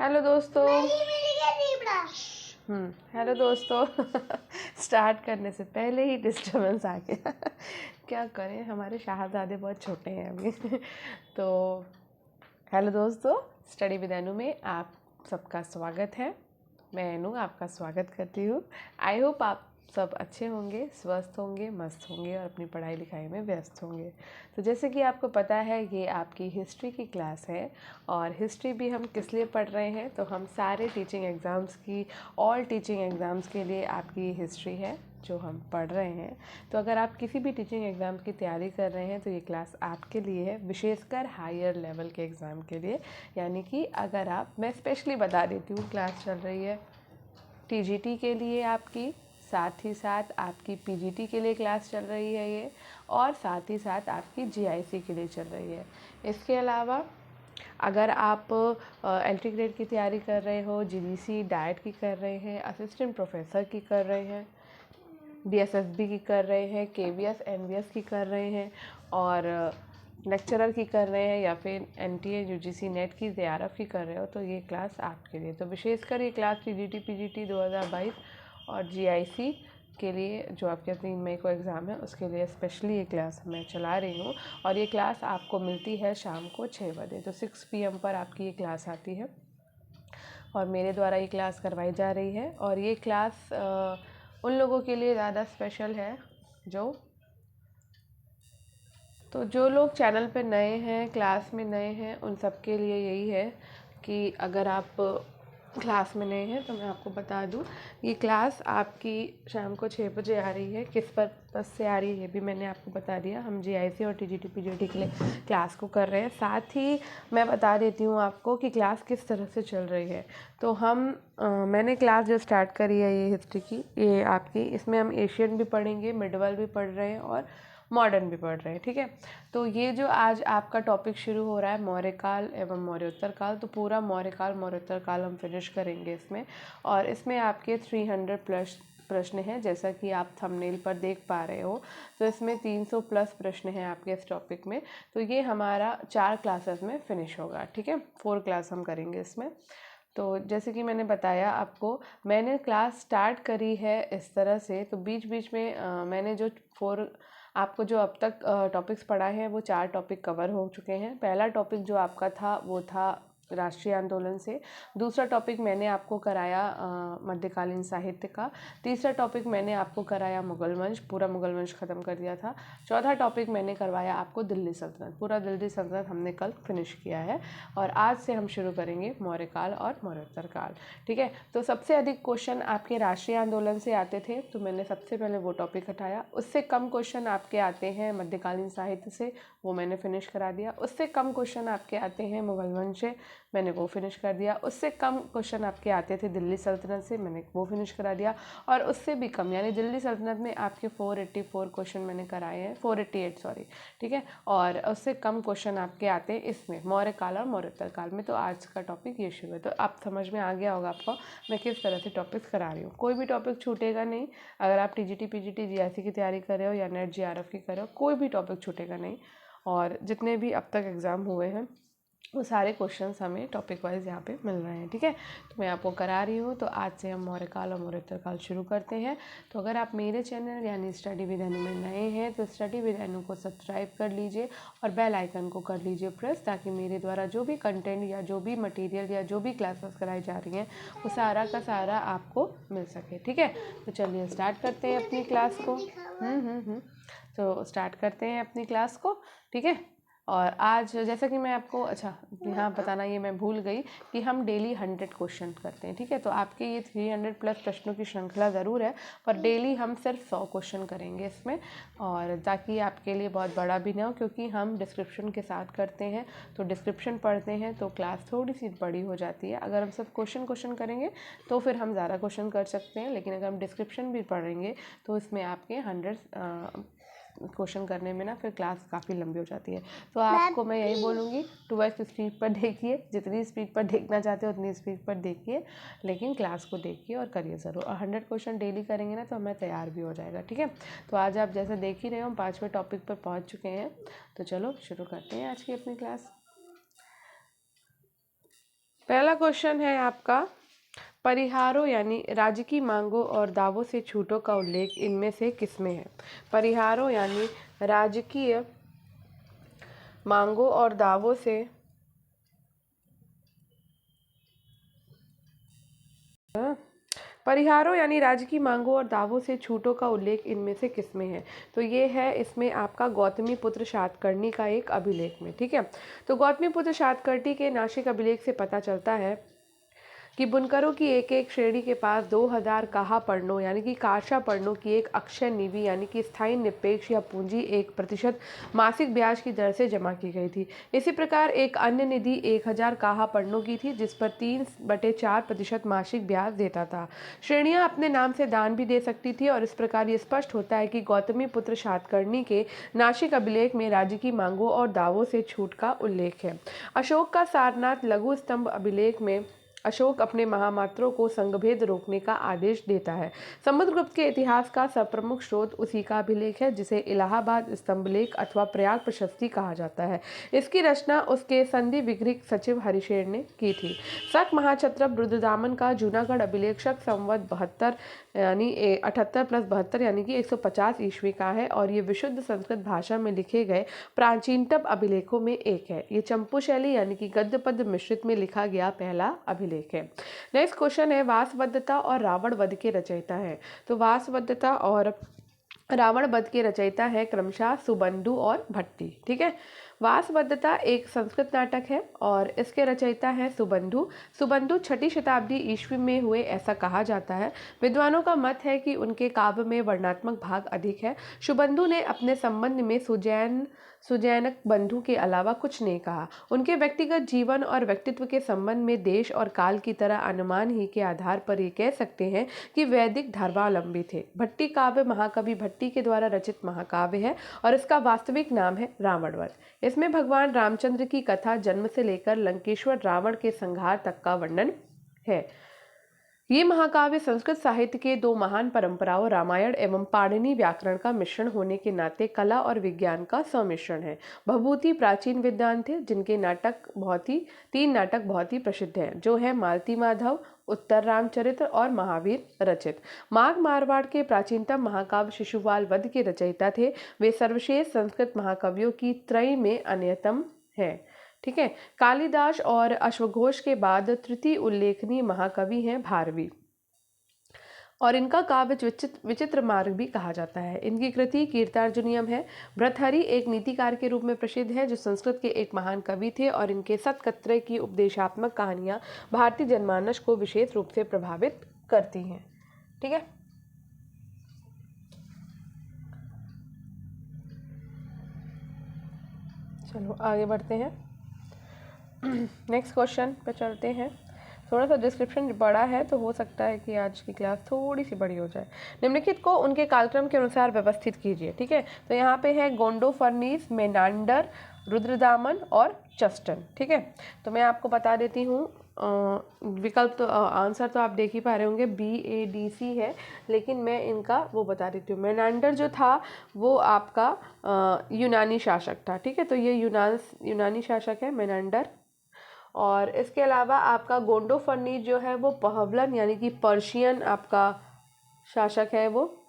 Hello दोस्तों। Hello दोस्तों। Start करने से पहले ही डिस्टर्बेंस आ गया। क्या करें, हमारे शहजादे बहुत छोटे हैं अभी। तो हेलो दोस्तों, स्टडी विद अनु में आप सबका स्वागत है। मैं अनु आपका स्वागत करती हूँ। आई होप आप सब अच्छे होंगे, स्वस्थ होंगे, मस्त होंगे और अपनी पढ़ाई लिखाई में व्यस्त होंगे। तो जैसे कि आपको पता है, ये आपकी हिस्ट्री की क्लास है और हिस्ट्री भी हम किस लिए पढ़ रहे हैं, तो हम सारे टीचिंग एग्ज़ाम्स की, ऑल टीचिंग एग्ज़ाम्स के लिए आपकी हिस्ट्री है जो हम पढ़ रहे हैं। तो अगर आप किसी भी टीचिंग एग्ज़ाम की तैयारी कर रहे हैं तो ये क्लास आपके लिए है, विशेषकर हायर लेवल के एग्ज़ाम के लिए। यानी कि अगर मैं स्पेशली बता देती हूँ, क्लास चल रही है टीजीटी के लिए आपकी, साथ ही साथ आपकी पीजीटी के लिए क्लास चल रही है ये, और साथ ही साथ आपकी जीआईसी के लिए चल रही है। इसके अलावा अगर आप एंट्री ग्रेड की तैयारी कर रहे हो, जीडीसी डाइट की कर रहे हैं, असिस्टेंट प्रोफेसर की कर रहे हैं, बीएसएसबी की कर रहे हैं, केवीएस एनवीएस की कर रहे हैं और लेक्चरर की कर रहे हैं, या फिर एनटीए यूजीसी नेट की जेआरएफ की कर रहे हो, तो ये क्लास आपके लिए। तो विशेषकर ये क्लास टीजीटी पीजीटी 2022 और जीआईसी के लिए, जो आपके 3 मई को एग्ज़ाम है, उसके लिए स्पेशली ये क्लास मैं चला रही हूँ। और ये क्लास आपको मिलती है शाम को 6 बजे, तो 6 PM पर आपकी ये क्लास आती है और मेरे द्वारा ये क्लास करवाई जा रही है। और ये क्लास उन लोगों के लिए ज़्यादा स्पेशल है जो लोग चैनल पे नए हैं, क्लास में नए हैं, उन सब के लिए यही है कि अगर आप क्लास में नए हैं तो मैं आपको बता दूं, ये क्लास आपकी शाम को 6 बजे आ रही है। किस पर्पस से आ रही है ये भी मैंने आपको बता दिया। हम जीआईसी और टीजीटी पीजीटी के लिए क्लास को कर रहे हैं। साथ ही मैं बता देती हूँ आपको कि क्लास किस तरह से चल रही है। तो मैंने क्लास जो स्टार्ट करी है ये हिस्ट्री की, ये आपकी, इसमें हम एशियन भी पढ़ेंगे, मिडवल भी पढ़ रहे हैं और मॉडर्न भी पढ़ रहे हैं, ठीक है। तो ये जो आज आपका टॉपिक शुरू हो रहा है, मौर्यकाल एवं मौर्योत्तर काल, तो पूरा मौर्यकाल मौर्योत्तर काल हम फिनिश करेंगे इसमें। और इसमें आपके 300 प्लस प्रश्न हैं, जैसा कि आप थंबनेल पर देख पा रहे हो। तो इसमें 300 प्लस प्रश्न हैं आपके इस टॉपिक में। तो ये हमारा 4 क्लासेस में फिनिश होगा, ठीक है। 4 क्लास हम करेंगे इसमें। तो जैसे कि मैंने बताया आपको, मैंने क्लास स्टार्ट करी है इस तरह से, तो बीच बीच में मैंने जो 4 आपको जो अब तक टॉपिक्स पढ़ाए हैं, वो 4 टॉपिक कवर हो चुके हैं। पहला टॉपिक जो आपका था वो था राष्ट्रीय आंदोलन से। दूसरा टॉपिक मैंने आपको कराया मध्यकालीन साहित्य का। तीसरा टॉपिक मैंने आपको कराया मुगल वंश, पूरा मुगल वंश ख़त्म कर दिया था। चौथा टॉपिक मैंने करवाया आपको दिल्ली सल्तनत, पूरा दिल्ली सल्तनत हमने कल फिनिश किया है। और आज से हम शुरू करेंगे मौर्यकाल और मौर्योत्तर काल, ठीक है। तो सबसे अधिक क्वेश्चन आपके राष्ट्रीय आंदोलन से आते थे, तो मैंने सबसे पहले वो टॉपिक हटाया। उससे कम क्वेश्चन आपके आते हैं मध्यकालीन साहित्य से, वो मैंने फिनिश करा दिया। उससे कम क्वेश्चन आपके आते हैं मुगल वंश से, मैंने वो फिनिश कर दिया। उससे कम क्वेश्चन आपके आते थे दिल्ली सल्तनत से, मैंने वो फिनिश करा दिया। और उससे भी कम, यानी दिल्ली सल्तनत में आपके 484 क्वेश्चन मैंने कराए हैं, 488 सॉरी, ठीक है। और उससे कम क्वेश्चन आपके आते हैं इसमें मौर्यकाल और मौर्योत्तर काल में। तो आज का टॉपिक ये शुरू है। तो आप समझ में आ गया होगा आपको मैं किस तरह से टॉपिक्स करा रही हूँ। कोई भी टॉपिक छूटेगा नहीं। अगर आप टीजीटी पीजीटी जीआईसी की तैयारी कर रहे हो या नेट जीआरएफ की कर रहे हो, कोई भी टॉपिक छूटेगा नहीं। और जितने भी अब तक एग्ज़ाम हुए हैं वो सारे क्वेश्चंस हमें टॉपिक वाइज यहाँ पे मिल रहे हैं, ठीक है। तो मैं आपको करा रही हूँ। तो आज से हम मौर्यकाल और मौर्योत्तर काल शुरू करते हैं। तो अगर आप मेरे चैनल यानी स्टडी विद अनु में नए हैं तो स्टडी विद अनु को सब्सक्राइब कर लीजिए और बेल आइकन को कर लीजिए प्रेस, ताकि मेरे द्वारा जो भी कंटेंट या जो भी मटेरियल या जो भी क्लासेस कराई जा रही हैं वो सारा का सारा आपको मिल सके, ठीक है। तो चलिए स्टार्ट करते हैं अपनी क्लास को। तो स्टार्ट करते हैं अपनी क्लास को, ठीक है। और आज जैसा कि मैं आपको, अच्छा यहाँ बताना ये मैं भूल गई कि हम डेली 100 क्वेश्चन करते हैं, ठीक है। तो आपके ये 300 प्लस प्रश्नों की श्रृंखला ज़रूर है, पर डेली हम सिर्फ 100 क्वेश्चन करेंगे इसमें। और ताकि आपके लिए बहुत बड़ा भी ना हो, क्योंकि हम डिस्क्रिप्शन के साथ करते हैं, तो डिस्क्रिप्शन पढ़ते हैं तो क्लास थोड़ी सी बड़ी हो जाती है। अगर हम सिर्फ क्वेश्चन करेंगे तो फिर हम ज़्यादा क्वेश्चन कर सकते हैं, लेकिन अगर हम डिस्क्रिप्शन भी पढ़ेंगे तो इसमें आपके 100 क्वेश्चन करने में ना फिर क्लास काफ़ी लंबी हो जाती है। तो आपको मैं यही बोलूँगी, 2x स्पीड पर देखिए, जितनी स्पीड पर देखना चाहते हो उतनी स्पीड पर देखिए, लेकिन क्लास को देखिए और करिए ज़रूर। और 100 क्वेश्चन डेली करेंगे ना तो हमें तैयार भी हो जाएगा, ठीक है। तो आज आप जैसे देख ही रहे हो हम 5वें टॉपिक पर पहुँच चुके हैं। तो चलो शुरू करते हैं आज की अपनी क्लास। पहला क्वेश्चन है आपका, परिहारों यानी राजकीय मांगों और दावों से छूटों का उल्लेख इनमें से किसमें है? परिहारों यानी राजकीय मांगों और दावों से परिहारों यानी राजकीय मांगों और दावों से छूटों का उल्लेख इनमें से किसमें है? तो ये है इसमें आपका गौतमीपुत्र शातकर्णी का एक अभिलेख में। ठीक है, तो गौतमीपुत्र शातकर्णी के नासिक अभिलेख से पता चलता है कि बुनकरों की एक एक श्रेणी के पास 2000 काहा पढ़नों यानी कि काशा पढ़नों की एक अक्षय निधि यानी कि स्थायी निरपेक्ष या पूंजी 1% मासिक ब्याज की दर से जमा की गई थी। इसी प्रकार एक अन्य निधि 1000 काहा पढ़नों की थी जिस पर 3/4% मासिक ब्याज देता था। श्रेणियां अपने नाम से दान भी दे सकती थी और इस प्रकार ये स्पष्ट होता है कि गौतमीपुत्र शातकर्णी के नासिक अभिलेख में राजकीय मांगों और दावों से छूट का उल्लेख है। अशोक का सारनाथ लघु स्तंभ अभिलेख में अशोक अपने महामात्रों को संघभेद रोकने का आदेश देता है। समुद्रगुप्त के इतिहास का सबप्रमुख स्रोत उसी का अभिलेख है जिसे इलाहाबाद स्तंभलेख अथवा प्रयाग प्रशस्ति कहा जाता है। इसकी रचना उसके संधि विग्रह सचिव हरिशेर ने की थी। शक महाक्षत्रप रुद्रदामन का जूनागढ़ अभिलेख शक संवत 72 यानी 78+72 यानी कि 150 ईस्वी का है और ये विशुद्ध संस्कृत भाषा में लिखे गए प्राचीनतम अभिलेखों में एक है। ये चंपू शैली यानी कि गद्य पद्य मिश्रित में लिखा गया पहला अभिलेख है। नेक्स्ट क्वेश्चन है, वासवदत्ता और रावण वध के रचयिता है? तो वासवदत्ता और रावण वध के रचयिता है क्रमशः सुबंधु और भट्टी। ठीक है, वासवदत्ता एक संस्कृत नाटक है और इसके रचयिता है सुबंधु। सुबंधु 6ठी शताब्दी ईस्वी में हुए ऐसा कहा जाता है। विद्वानों का मत है कि उनके काव्य में वर्णनात्मक भाग अधिक है। सुबंधु ने अपने संबंध में सुजैनक बंधु के अलावा कुछ नहीं कहा। उनके व्यक्तिगत जीवन और व्यक्तित्व के संबंध में देश और काल की तरह अनुमान ही के आधार पर ये कह सकते हैं कि वैदिक धर्मावलंबी थे। भट्टी काव्य महाकवि भट्टी के द्वारा रचित महाकाव्य है और इसका वास्तविक नाम है रावणवध। इसमें भगवान रामचंद्र की कथा जन्म से लेकर लंकेश्वर रावण के संहार तक का वर्णन है। ये महाकाव्य संस्कृत साहित्य के दो महान परंपराओं रामायण एवं पाणिनि व्याकरण का मिश्रण होने के नाते कला और विज्ञान का सम्मिश्रण है। भभूति प्राचीन विद्वान थे जिनके तीन नाटक बहुत ही प्रसिद्ध हैं, जो है मालती माधव, उत्तर रामचरित्र और महावीर रचित। माघ मारवाड़ के प्राचीनतम महाकाव्य शिशुपाल वध के रचयिता थे। वे सर्वश्रेष्ठ संस्कृत महाकवियों की त्रयी में अन्यतम है। ठीक है, कालिदास और अश्वघोष के बाद तृतीय उल्लेखनीय महाकवि हैं भारवी और इनका काव्य विचित्र मार्ग भी कहा जाता है। इनकी कृति कीर्तार्जुनियम है। भर्तृहरि एक नीतिकार के रूप में प्रसिद्ध है जो संस्कृत के एक महान कवि थे और इनके सतकत्रय की उपदेशात्मक कहानियां भारतीय जनमानस को विशेष रूप से प्रभावित करती हैं। ठीक है, चलो आगे बढ़ते हैं। नेक्स्ट क्वेश्चन पे चलते हैं। थोड़ा सा डिस्क्रिप्शन बड़ा है तो हो सकता है कि आज की क्लास थोड़ी सी बड़ी हो जाए। निम्नलिखित को उनके कालक्रम के अनुसार व्यवस्थित कीजिए। ठीक है, तो यहाँ पे है गोंडोफर्नीस, मेनांडर, रुद्रदामन और चस्टन। ठीक है, तो मैं आपको बता देती हूँ विकल्प तो आंसर तो आप देख ही पा रहे होंगे BADC है, लेकिन मैं इनका वो बता देती हूँ। मेनांडर जो था वो आपका यूनानी शासक था। ठीक है, तो ये यूनानी शासक है मेनांडर। और इसके अलावा आपका गोंडोफर्नीस जो है वो पहलवन यानी कि पर्शियन आपका शासक है वो।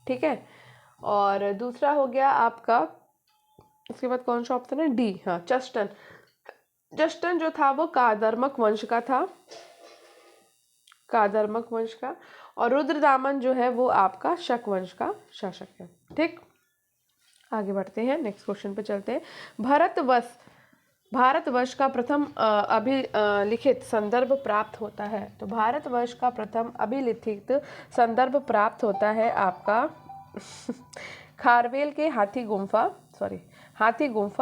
ठीक है, और दूसरा हो गया आपका, उसके बाद कौन सा ऑप्शन है, D, हाँ चस्टन। चस्टन जो था वो कादर्मक वंश का था, कादर्मक वंश का। और रुद्रदामन जो है वो आपका शक वंश का शासक है। ठीक, आगे बढ़ते हैं, नेक्स्ट क्वेश्चन पे चलते हैं। भारतवर्ष का प्रथम अभिलिखित संदर्भ प्राप्त होता है। तो भारतवर्ष का प्रथम अभिलिखित संदर्भ प्राप्त होता है आपका खारवेल के हाथी गुम्फा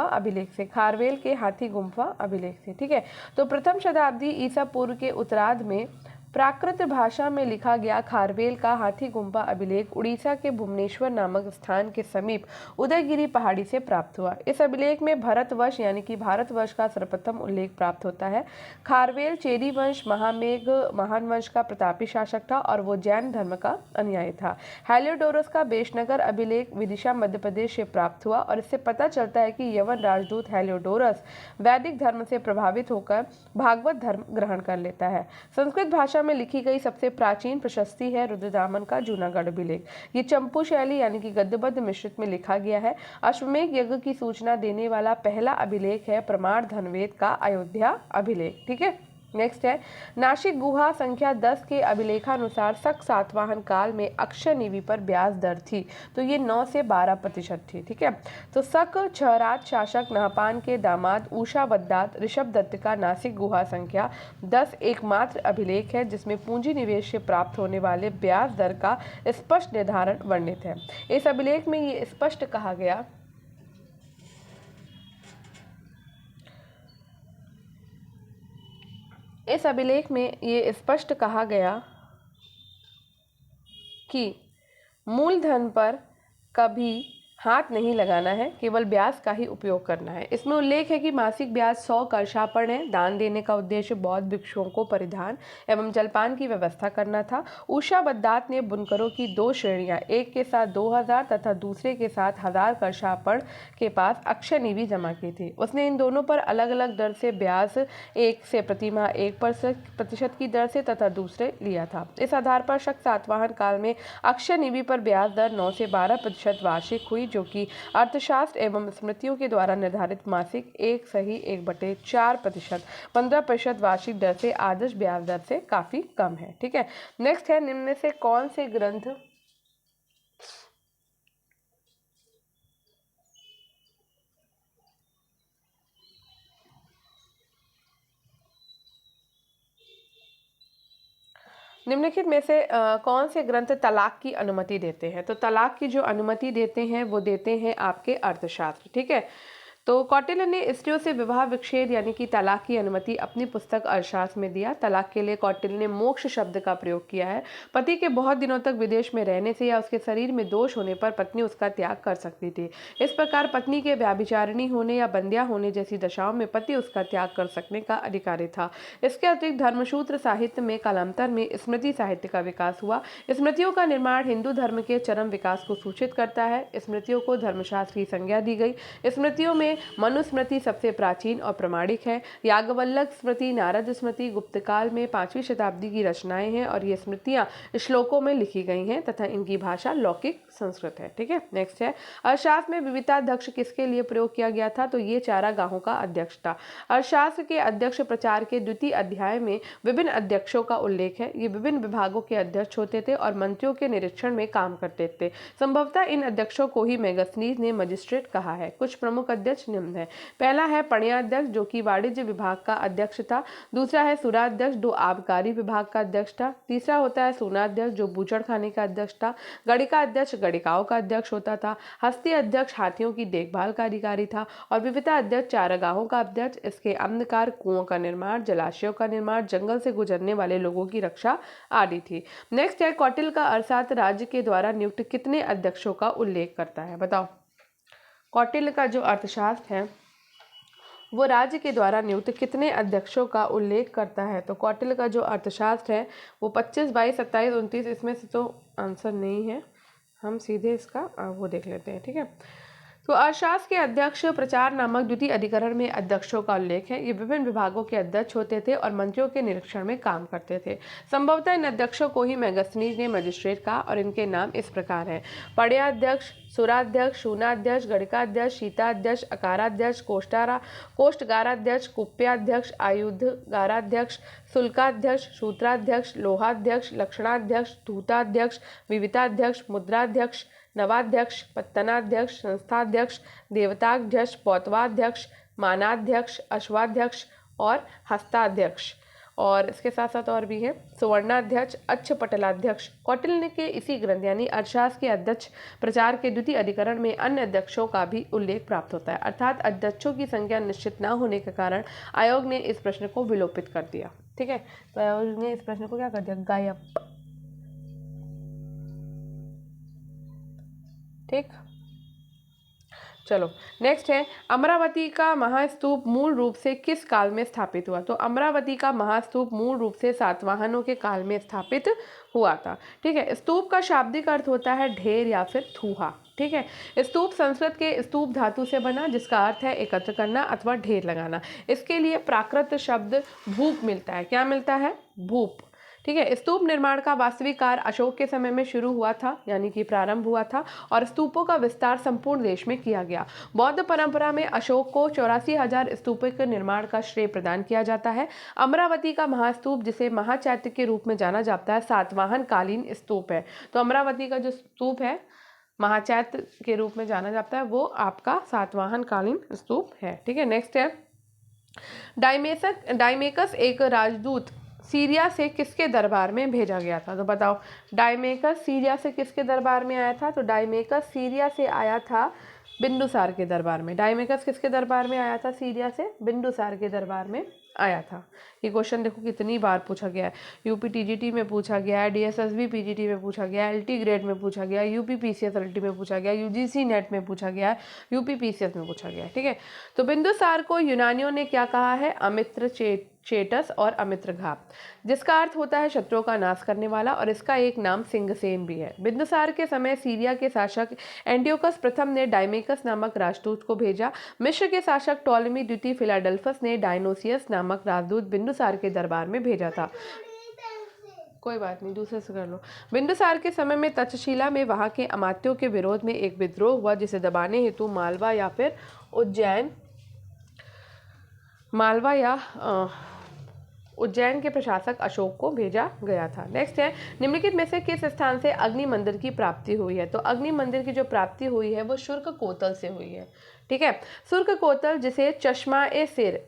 अभिलेख से। खारवेल के हाथी गुम्फा अभिलेख से। ठीक है, तो प्रथम शताब्दी ईसा पूर्व के उत्तरार्ध में प्राकृत भाषा में लिखा गया खारवेल का हाथी गुम्फा अभिलेख उड़ीसा के भुवनेश्वर नामक स्थान के समीप उदयगिरी पहाड़ी से प्राप्त हुआ। इस अभिलेख में भरतवर्ष यानी कि भारतवर्ष का सर्वप्रथम उल्लेख प्राप्त होता है। खारवेल चेदी वंश महामेघ महान वंश का प्रतापी शासक था और वो जैन धर्म का अनुयायी था। हेलियोडोरस का बेशनगर अभिलेख विदिशा मध्य प्रदेश से प्राप्त हुआ और इससे पता चलता है कि यवन राजदूत हेलियोडोरस वैदिक धर्म से प्रभावित होकर भागवत धर्म ग्रहण कर लेता है। संस्कृत भाषा में लिखी गई सबसे प्राचीन प्रशस्ति है रुद्रदामन का जूनागढ़ अभिलेख। ये चंपू शैली यानी कि गद्यबद्ध मिश्रित में लिखा गया है। अश्वमेध यज्ञ की सूचना देने वाला पहला अभिलेख है प्रमाण धनवेद का अयोध्या अभिलेख। ठीक है, नेक्स्ट है नासिक गुहा संख्या 10 के अभिलेखानुसार शक सातवाहन काल में अक्षय निवि पर ब्याज दर थी, तो ये 9 से 12% थी। ठीक है, तो शक छहराज शासक नहपान के दामाद उषावद्दात ऋषभ दत्त का नासिक गुहा संख्या 10 एकमात्र अभिलेख है जिसमें पूंजी निवेश से प्राप्त होने वाले ब्याज दर का स्पष्ट निर्धारण वर्णित है। इस अभिलेख में ये स्पष्ट कहा गया कि मूलधन पर कभी हाथ नहीं लगाना है, केवल ब्याज का ही उपयोग करना है। इसमें उल्लेख है कि मासिक ब्याज 100 कर्षापण है। दान देने का उद्देश्य बौद्ध भिक्षुओं को परिधान एवं जलपान की व्यवस्था करना था। उषावद्दात ने बुनकरों की 2 श्रेणियां, एक के साथ 2000 तथा दूसरे के साथ 1000 कर्षापण के पास अक्षय निवि जमा की थी। उसने इन दोनों पर अलग अलग दर से ब्याज, एक से प्रतिमाह 1% की दर से तथा दूसरे लिया था। इस आधार पर शक सातवाहन काल में अक्षय निवि पर ब्याज दर 9 से 12% वार्षिक हुई, जो कि अर्थशास्त्र एवं स्मृतियों के द्वारा निर्धारित मासिक 1/4% 15% वार्षिक दर से आदर्श ब्याज दर से काफी कम है। ठीक है, नेक्स्ट है निम्न में से कौन से ग्रंथ निम्नलिखित में से कौन से ग्रंथ तलाक की अनुमति देते हैं? तो तलाक की जो अनुमति देते हैं वो देते हैं आपके अर्थशास्त्र। ठीक है, तो कौटिल्य ने स्त्रियों से विवाह विच्छेद यानी कि तलाक की अनुमति अपनी पुस्तक अर्थशास्त्र में दिया। तलाक के लिए कौटिल्य ने मोक्ष शब्द का प्रयोग किया है। पति के बहुत दिनों तक विदेश में रहने से या उसके शरीर में दोष होने पर पत्नी उसका त्याग कर सकती थी। इस प्रकार पत्नी के व्यभिचारिणी होने या बंध्या होने जैसी दशाओं में पति उसका त्याग कर सकने का अधिकारी था। इसके अतिरिक्त धर्मसूत्र साहित्य में कालांतर में स्मृति साहित्य का विकास हुआ। स्मृतियों का निर्माण हिंदू धर्म के चरम विकास को सूचित करता है। स्मृतियों को धर्मशास्त्र की संज्ञा दी गई। स्मृतियों में मनुस्मृति सबसे प्राचीन और प्रमाणिक है। याज्ञवल्क्य स्मृति, नारद स्मृति गुप्तकाल में 5वीं शताब्दी की रचनाएं हैं और ये स्मृतियां श्लोकों में लिखी गई हैं तथा इनकी भाषा लौकिक संस्कृत है। ठीक है, नेक्स्ट है अर्थशास्त्र में विविताध्यक्ष किसके लिए प्रयोग किया गया था? तो ये चारागाहों का अध्यक्ष था। अर्थशास्त्र के अध्यक्ष प्रचार के 2य अध्याय में विभिन्न अध्यक्षों का उल्लेख है। ये विभिन्न विभागों के अध्यक्ष होते थे और मंत्रियों के निरीक्षण में काम करते थे। संभवतः इन अध्यक्षों को ही मेगास्थनीज ने मजिस्ट्रेट कहा है। कुछ प्रमुख अध्यक्ष निम्न है। पहला है पणयाध्यक्ष जो कि वाणिज्य विभाग का अध्यक्ष था। दूसरा है सुराध्यक्ष जो आबकारी विभाग का अध्यक्ष था। तीसरा होता है सोनाध्यक्ष जो बूचड़ खाने का अध्यक्ष था। गणिका अध्यक्ष गणिकाओं का अध्यक्ष होता था। हस्ती अध्यक्ष हाथियों की देखभाल का अधिकारी था और विविता अध्यक्ष चारागाहों का अध्यक्ष। इसके अंधकार कुओं का निर्माण, जलाशयों का निर्माण, जंगल से गुजरने वाले लोगों की रक्षा आदि थी। नेक्स्ट है कौटिल्य का अर्थशास्त्र राज्य के द्वारा नियुक्त कितने अध्यक्षों का उल्लेख करता है? बताओ। कौटिल्य का जो अर्थशास्त्र है वो राज्य के द्वारा नियुक्त कितने अध्यक्षों का उल्लेख करता है? तो कौटिल्य का जो अर्थशास्त्र है वो 25, 22, 27, 29, इसमें से तो आंसर नहीं है, हम सीधे इसका वो देख लेते हैं। ठीक है, तो अर्थशास्त्र के अध्यक्ष प्रचार नामक 2य अधिकरण में अध्यक्षों का उल्लेख है। ये विभिन्न विभागों के अध्यक्ष होते थे और मंत्रियों के निरीक्षण में काम करते थे। संभवतः इन अध्यक्षों को ही मेगास्थनीज ने मजिस्ट्रेट कहा और इनके नाम इस प्रकार हैं: पणयाध्यक्ष, सुराध्यक्ष, शूनाध्यक्ष, गणिकाध्यक्ष, शीताध्यक्ष, अकाराध्यक्ष, कोष्ठगाराध्यक्ष, कुप्याध्यक्ष, आयुधगाराध्यक्ष, शुल्काध्यक्ष, सूत्राध्यक्ष, लोहाध्यक्ष, लक्षणाध्यक्ष, धूताध्यक्ष, विविताध्यक्ष, मुद्राध्यक्ष, नवाध्यक्ष, पत्तनाध्यक्ष, संस्थाध्यक्ष, देवताध्यक्ष, पौतवाध्यक्ष, मानाध्यक्ष, अश्वाध्यक्ष और हस्ताध्यक्ष और इसके साथ साथ और भी है सुवर्णाध्यक्ष, अच्छ पटलाध्यक्ष। कौटिल्य के इसी ग्रंथ यानी अर्थशास्त्र के अध्यक्ष प्रचार के द्वितीय अधिकरण में अन्य अध्यक्षों का भी उल्लेख प्राप्त होता है, अर्थात अध्यक्षों की संख्या निश्चित न होने के कारण आयोग ने इस प्रश्न को विलोपित कर दिया। ठीक है, तो आयोग ने इस प्रश्न को क्या कर दिया, गायब। ठीक, चलो नेक्स्ट है अमरावती का महास्तूप मूल रूप से किस काल में स्थापित हुआ। तो अमरावती का महास्तूप मूल रूप से सातवाहनों के काल में स्थापित हुआ था। ठीक है, स्तूप का शाब्दिक अर्थ होता है ढेर या फिर थूहा। ठीक है, स्तूप संस्कृत के स्तूप धातु से बना, जिसका अर्थ है एकत्र करना अथवा ढेर लगाना। इसके लिए प्राकृत शब्द भूप मिलता है। क्या मिलता है, भूप। ठीक है, स्तूप निर्माण का वास्तविक कार्य अशोक के समय में शुरू हुआ था, यानी कि प्रारंभ हुआ था, और स्तूपों का विस्तार संपूर्ण देश में किया गया। बौद्ध परंपरा में अशोक को 84,000 स्तूपों के निर्माण का श्रेय प्रदान किया जाता है। अमरावती का महास्तूप, जिसे महाचैत्य के रूप में जाना जाता है, सातवाहन कालीन स्तूप है। तो अमरावती का जो स्तूप है महाचैत्य के रूप में जाना जाता है, वो आपका सातवाहन कालीन स्तूप है। ठीक है, नेक्स्ट है डायमेकस एक राजदूत सीरिया से किसके दरबार में भेजा गया था। तो बताओ, डायमेकस सीरिया से किसके दरबार में आया था। तो डायमेकस सीरिया से आया था बिंदुसार के दरबार में। डायमेकस किसके दरबार में आया था, सीरिया से बिंदुसार के दरबार में आया था। ये क्वेश्चन देखो कितनी बार पूछा गया है, यूपी टीजीटी में पूछा गया है, डीएसएसबी पीजीटी में पूछा गया है, एलटी ग्रेड में पूछा गया है, यूपी पीसीएस एलटी में पूछा गया है, यूजीसी नेट में पूछा गया है, यूपी पीसीएस में पूछा गया है। ठीक है, तो बिंदुसार को यूनानियों ने क्या कहा है, अमित्र चेटस और अमित्र घात, जिसका अर्थ होता है शत्रुओं का नाश करने वाला, और इसका एक नाम सिंहसेन भी है। बिंदुसार के समय सीरिया के शासक एंटियोकस प्रथम ने डायमेकस नामक राजदूत को भेजा। मिस्र के शासक टॉलेमी द्वितीय फिलाडेल्फस ने डायनोसियस नामक राजदूत बिंदुसार के दरबार में भेजा था। कोई बात नहीं, दूसरे से कर लो। बिंदुसार के समय में तक्षशिला में वहां के अमात्यों के विरोध में एक विद्रोह हुआ, जिसे दबाने हेतु मालवा या फिर उज्जैन के प्रशासक अशोक को भेजा गया था। नेक्स्ट है निम्नलिखित में से किस स्थान से अग्नि मंदिर की प्राप्ति हुई है। तो अग्नि मंदिर की जो प्राप्ति हुई है वो शुर्क कोतल से हुई है। ठीक है, शुर्क कोतल, जिसे चश्मा ए सिर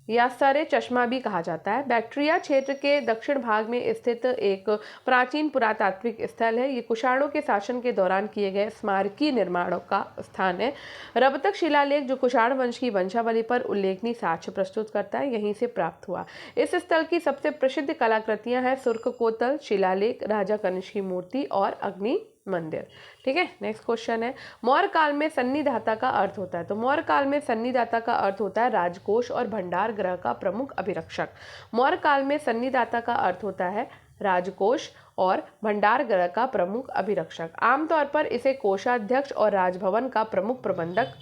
या सरे चश्मा भी कहा जाता है, बैक्ट्रिया क्षेत्र के दक्षिण भाग में स्थित एक प्राचीन पुरातात्विक स्थल है। ये कुषाणों के शासन के दौरान किए गए स्मारकीय निर्माणों का स्थान है। रबतक शिलालेख, जो कुषाण वंश की वंशावली पर उल्लेखनीय साक्ष्य प्रस्तुत करता है, यहीं से प्राप्त हुआ। इस स्थल की सबसे प्रसिद्ध कलाकृतियां हैं शुर्क कोतल, शिलालेख, राजा कनिष्क की मूर्ति और अग्नि मंदिर। ठीक है, नेक्स्ट क्वेश्चन है मौर्य काल में सन्निधाता का अर्थ होता है। तो मौर्य काल में सन्निधाता का अर्थ होता है राजकोष और भंडार गृह का प्रमुख अभिरक्षक। मौर्य काल में सन्निधाता का अर्थ होता है राजकोष और भंडार गृह का प्रमुख अभिरक्षक। आमतौर पर इसे कोषाध्यक्ष और राजभवन का प्रमुख प्रबंधक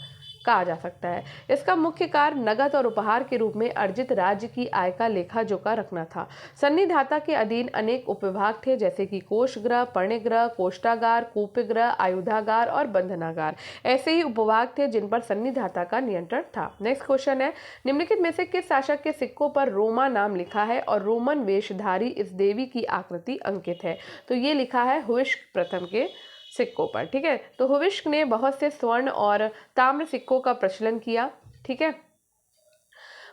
कहा जा सकता है। इसका मुख्य कार्य नगद और उपहार के रूप में अर्जित राज्य की आय का लेखा जोखा रखना था। सन्निधाता के अधीन अनेक उपविभाग थे, जैसे कि कोषगृह, पर्णगृह, कोष्ठागार, कूपगृह, आयुधागार और बंधनागार। ऐसे ही उपविभाग थे जिन पर सन्निधाता का नियंत्रण था। नेक्स्ट क्वेश्चन है निम्नलिखित में से किस शासक के सिक्कों पर रोमा नाम लिखा है और रोमन वेशधारी इस देवी की आकृति अंकित है। तो ये लिखा है हुविश्क प्रथम के सिक्कों पर। ठीक है, तो हुविश्क ने बहुत से स्वर्ण और ताम्र सिक्कों का प्रचलन किया। ठीक है,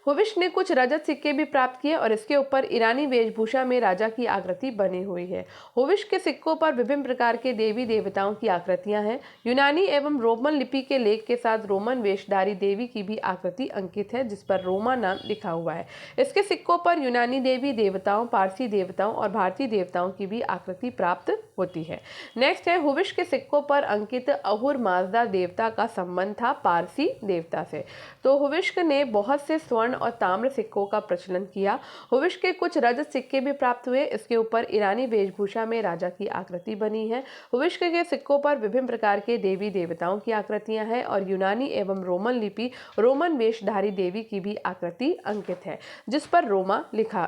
हुविश्क ने कुछ रजत सिक्के भी प्राप्त किए और इसके ऊपर ईरानी वेशभूषा में राजा की आकृति बनी हुई है। हुविश्क के सिक्कों पर विभिन्न प्रकार के देवी देवताओं की आकृतियां हैं। यूनानी एवं रोमन लिपि के लेख के साथ रोमन वेशधारी देवी की भी आकृति अंकित है, जिस पर रोमा नाम लिखा हुआ है। इसके सिक्कों पर यूनानी देवी देवताओं, पारसी देवताओं और भारतीय देवताओं की भी आकृति प्राप्त होती है। नेक्स्ट है हुविश्क के सिक्कों पर अंकित अहुर माजदा देवता का संबंध था पारसी देवता से। तो हुविश्क ने बहुत से स्वर्ण और ताम्र सिक्कों का प्रचलन किया। हुविश्क के कुछ रजत सिक्के भी प्राप्त हुए। इसके ऊपर ईरानी वेशभूषा में राजा की आकृति बनी है। हुविश्क के सिक्कों पर विभिन्न प्रकार के देवी देवताओं की आकृतियां हैं और यूनानी एवं रोमन लिपि रोमन वेशधारी देवी की भी आकृति अंकित है, जिस पर रोमा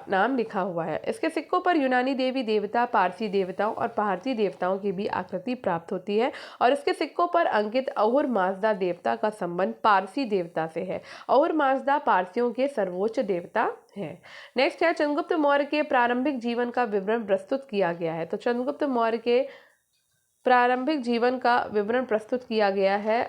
नाम लिखा हुआ है। इसके सिक्कों पर यूनानी देवी देवता, पारसी देवताओं और भारतीय देवताओं की भी आकृति प्राप्त होती है और इसके सिक्कों पर अंकित अहुर माजदा देवता का संबंध पारसी देवता से है। अहुर माजदा पारसियों के सर्वोच्च देवता है। नेक्स्ट है चंद्रगुप्त मौर्य के प्रारंभिक जीवन का विवरण प्रस्तुत किया गया है। तो चंद्रगुप्त मौर्य के प्रारंभिक जीवन का विवरण प्रस्तुत किया गया है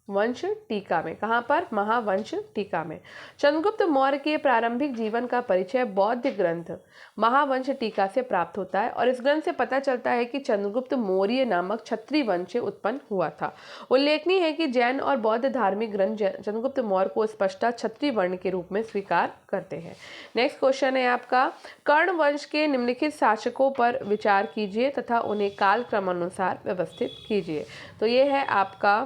वंश टीका में। कहाँ पर? महावंश टीका में। चंद्रगुप्त मौर्य के प्रारंभिक जीवन का परिचय बौद्ध ग्रंथ महावंश टीका से प्राप्त होता है और इस ग्रंथ से पता चलता है कि चंद्रगुप्त मौर्य नामक क्षत्रिय वंश से उत्पन्न हुआ था। उल्लेखनीय है कि जैन और बौद्ध धार्मिक ग्रंथ चंद्रगुप्त मौर्य को स्पष्टता क्षत्रिय वर्ण के रूप में स्वीकार करते हैं। नेक्स्ट क्वेश्चन है आपका, कर्ण वंश के निम्नलिखित शासकों पर विचार कीजिए तथा उन्हें काल क्रमानुसार व्यवस्थित कीजिए। तो ये है आपका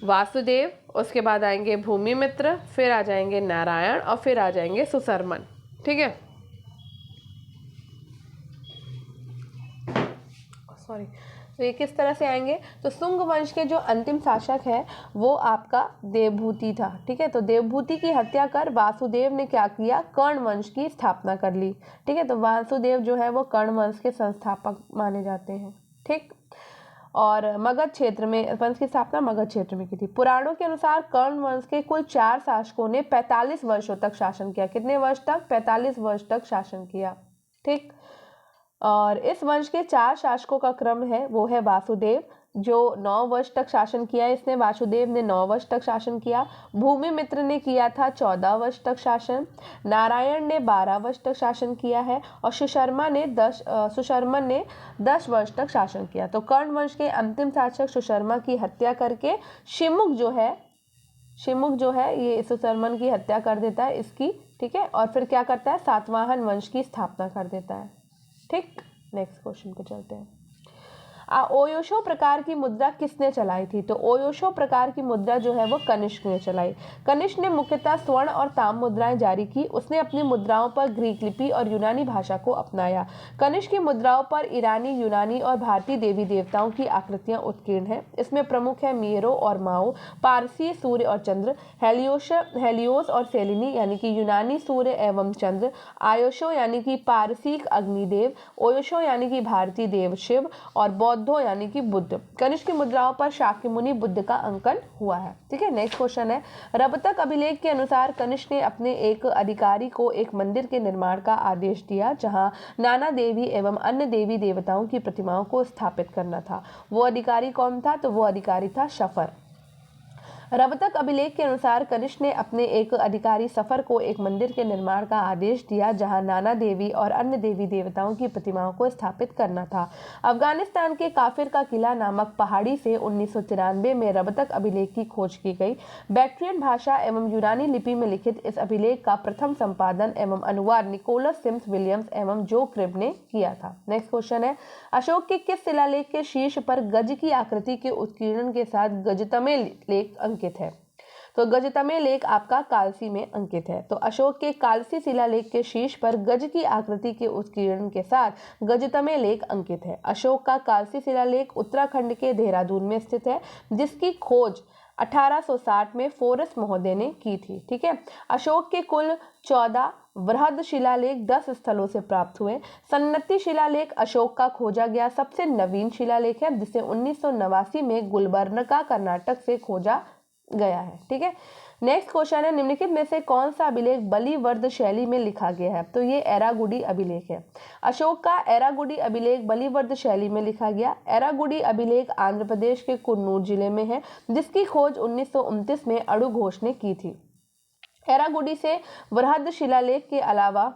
वासुदेव, उसके बाद आएंगे भूमिमित्र, फिर आ जाएंगे नारायण और फिर आ जाएंगे सुशर्मन। ठीक है, सॉरी। तो ये किस तरह से आएंगे? तो शुंग वंश के जो अंतिम शासक है वो आपका देवभूति था। ठीक है, तो देवभूति की हत्या कर वासुदेव ने क्या किया? कर्ण वंश की स्थापना कर ली। ठीक है, तो वासुदेव जो है वो कर्ण वंश के संस्थापक माने जाते हैं। ठीक, और मगध क्षेत्र में वंश की स्थापना मगध क्षेत्र में की थी। पुराणों के अनुसार कर्ण वंश के कुल 4 शासकों ने 45 वर्षों तक शासन किया। कितने वर्ष तक? 45 वर्ष तक शासन किया। ठीक, और इस वंश के 4 शासकों का क्रम है वो है वासुदेव, जो 9 वर्ष तक शासन किया। इसने वासुदेव ने 9 वर्ष तक शासन किया। भूमिमित्र ने किया था 14 वर्ष तक शासन। नारायण ने 12 वर्ष तक शासन किया है और सुशर्मन ने 10 वर्ष तक शासन किया। तो कर्ण वंश के अंतिम शासक सुशर्मा की हत्या करके शिमुख जो है ये सुशर्मन की हत्या कर देता है इसकी। ठीक है, और फिर क्या करता है? सातवाहन वंश की स्थापना कर देता है। ठीक, नेक्स्ट क्वेश्चन पे चलते हैं। ओयोशो प्रकार की मुद्रा किसने चलाई थी? तो ओयोशो प्रकार की मुद्रा जो है वो कनिष्क ने चलाई। कनिष्क ने मुख्यतः स्वर्ण और ताम्र मुद्राएं जारी की। उसने अपनी मुद्राओं पर ग्रीक लिपि और यूनानी भाषा को अपनाया। कनिष्क की मुद्राओं पर ईरानी, यूनानी और भारतीय देवी देवताओं की आकृतियां उत्कीर्ण हैं। इसमें प्रमुख है मीरो और माओ, पारसी सूर्य और चंद्र, हेलियोस और सेलिनी यानी कि यूनानी सूर्य एवं चंद्र, आयोशो यानी कि पारसीक अग्निदेव, ओयोशो यानी कि भारतीय देव शिव और बौद्धो यानी कि बुद्ध। कनिष्क की मुद्राओं पर शाक्यमुनि बुद्ध का अंकन हुआ है। ठीक है, नेक्स्ट क्वेश्चन है, रबतक अभिलेख के अनुसार कनिष्क ने अपने एक अधिकारी को एक मंदिर के निर्माण का आदेश दिया जहां नाना देवी एवं अन्य देवी देवताओं की प्रतिमाओं को स्थापित करना था। वो अधिकारी कौन था? तो वो अधिकारी था सफर। रबतक अभिलेख के अनुसार कनिष्क ने अपने एक अधिकारी सफर को एक मंदिर के निर्माण का आदेश दिया जहां नाना देवी और अन्य देवी देवताओं की प्रतिमाओं को स्थापित करना था। अफगानिस्तान के काफिर का किला नामक पहाड़ी से 1993 में रबतक अभिलेख की खोज की गई। बैक्ट्रियन भाषा एवं यूनानी लिपि में लिखित इस अभिलेख का प्रथम संपादन एवं अनुवाद निकोलस सिम्स विलियम्स एवं जो क्रिब ने किया था। नेक्स्ट क्वेश्चन है, अशोक के किस शिलालेख के शीर्ष पर गज की आकृति के उत्कीर्णन के साथ गजतमे लेख अंकित है? तो गजतमे लेख आपका कालसी में अंकित है। तो अशोक के कालसी शिलालेख के शीर्ष पर गज की आकृति के उत्कीर्णन के साथ गजतमे लेख अंकित है। अशोक का कालसी शिलालेख उत्तराखंड के देहरादून में स्थित है, जिसकी खोज 1860 में फोरस महोदय ने की थी। ठीक है, अशोक के कुल 14 वृहद शिलालेख 10 स्थलों से प्राप्त हुए। सन्नति शिलालेख अशोक का खोजा गया सबसे नवीन शिलालेख है, जिसे 1989 में गुलबर्गा कर्नाटक से खोजा गया है। ठीक है, नेक्स्ट क्वेश्चन है, निम्नलिखित में से कौन सा अभिलेख बलिवर्द शैली में लिखा गया है? तो ये एरागुडी अभिलेख है। अशोक का एरागुडी अभिलेख बलिवर्द शैली में लिखा गया। एरागुडी अभिलेख आंध्र प्रदेश के कुन्नूर जिले में है, जिसकी खोज 1929 में अड़ू घोष ने की थी। एरागुडी से वृहद शिलालेख के अलावा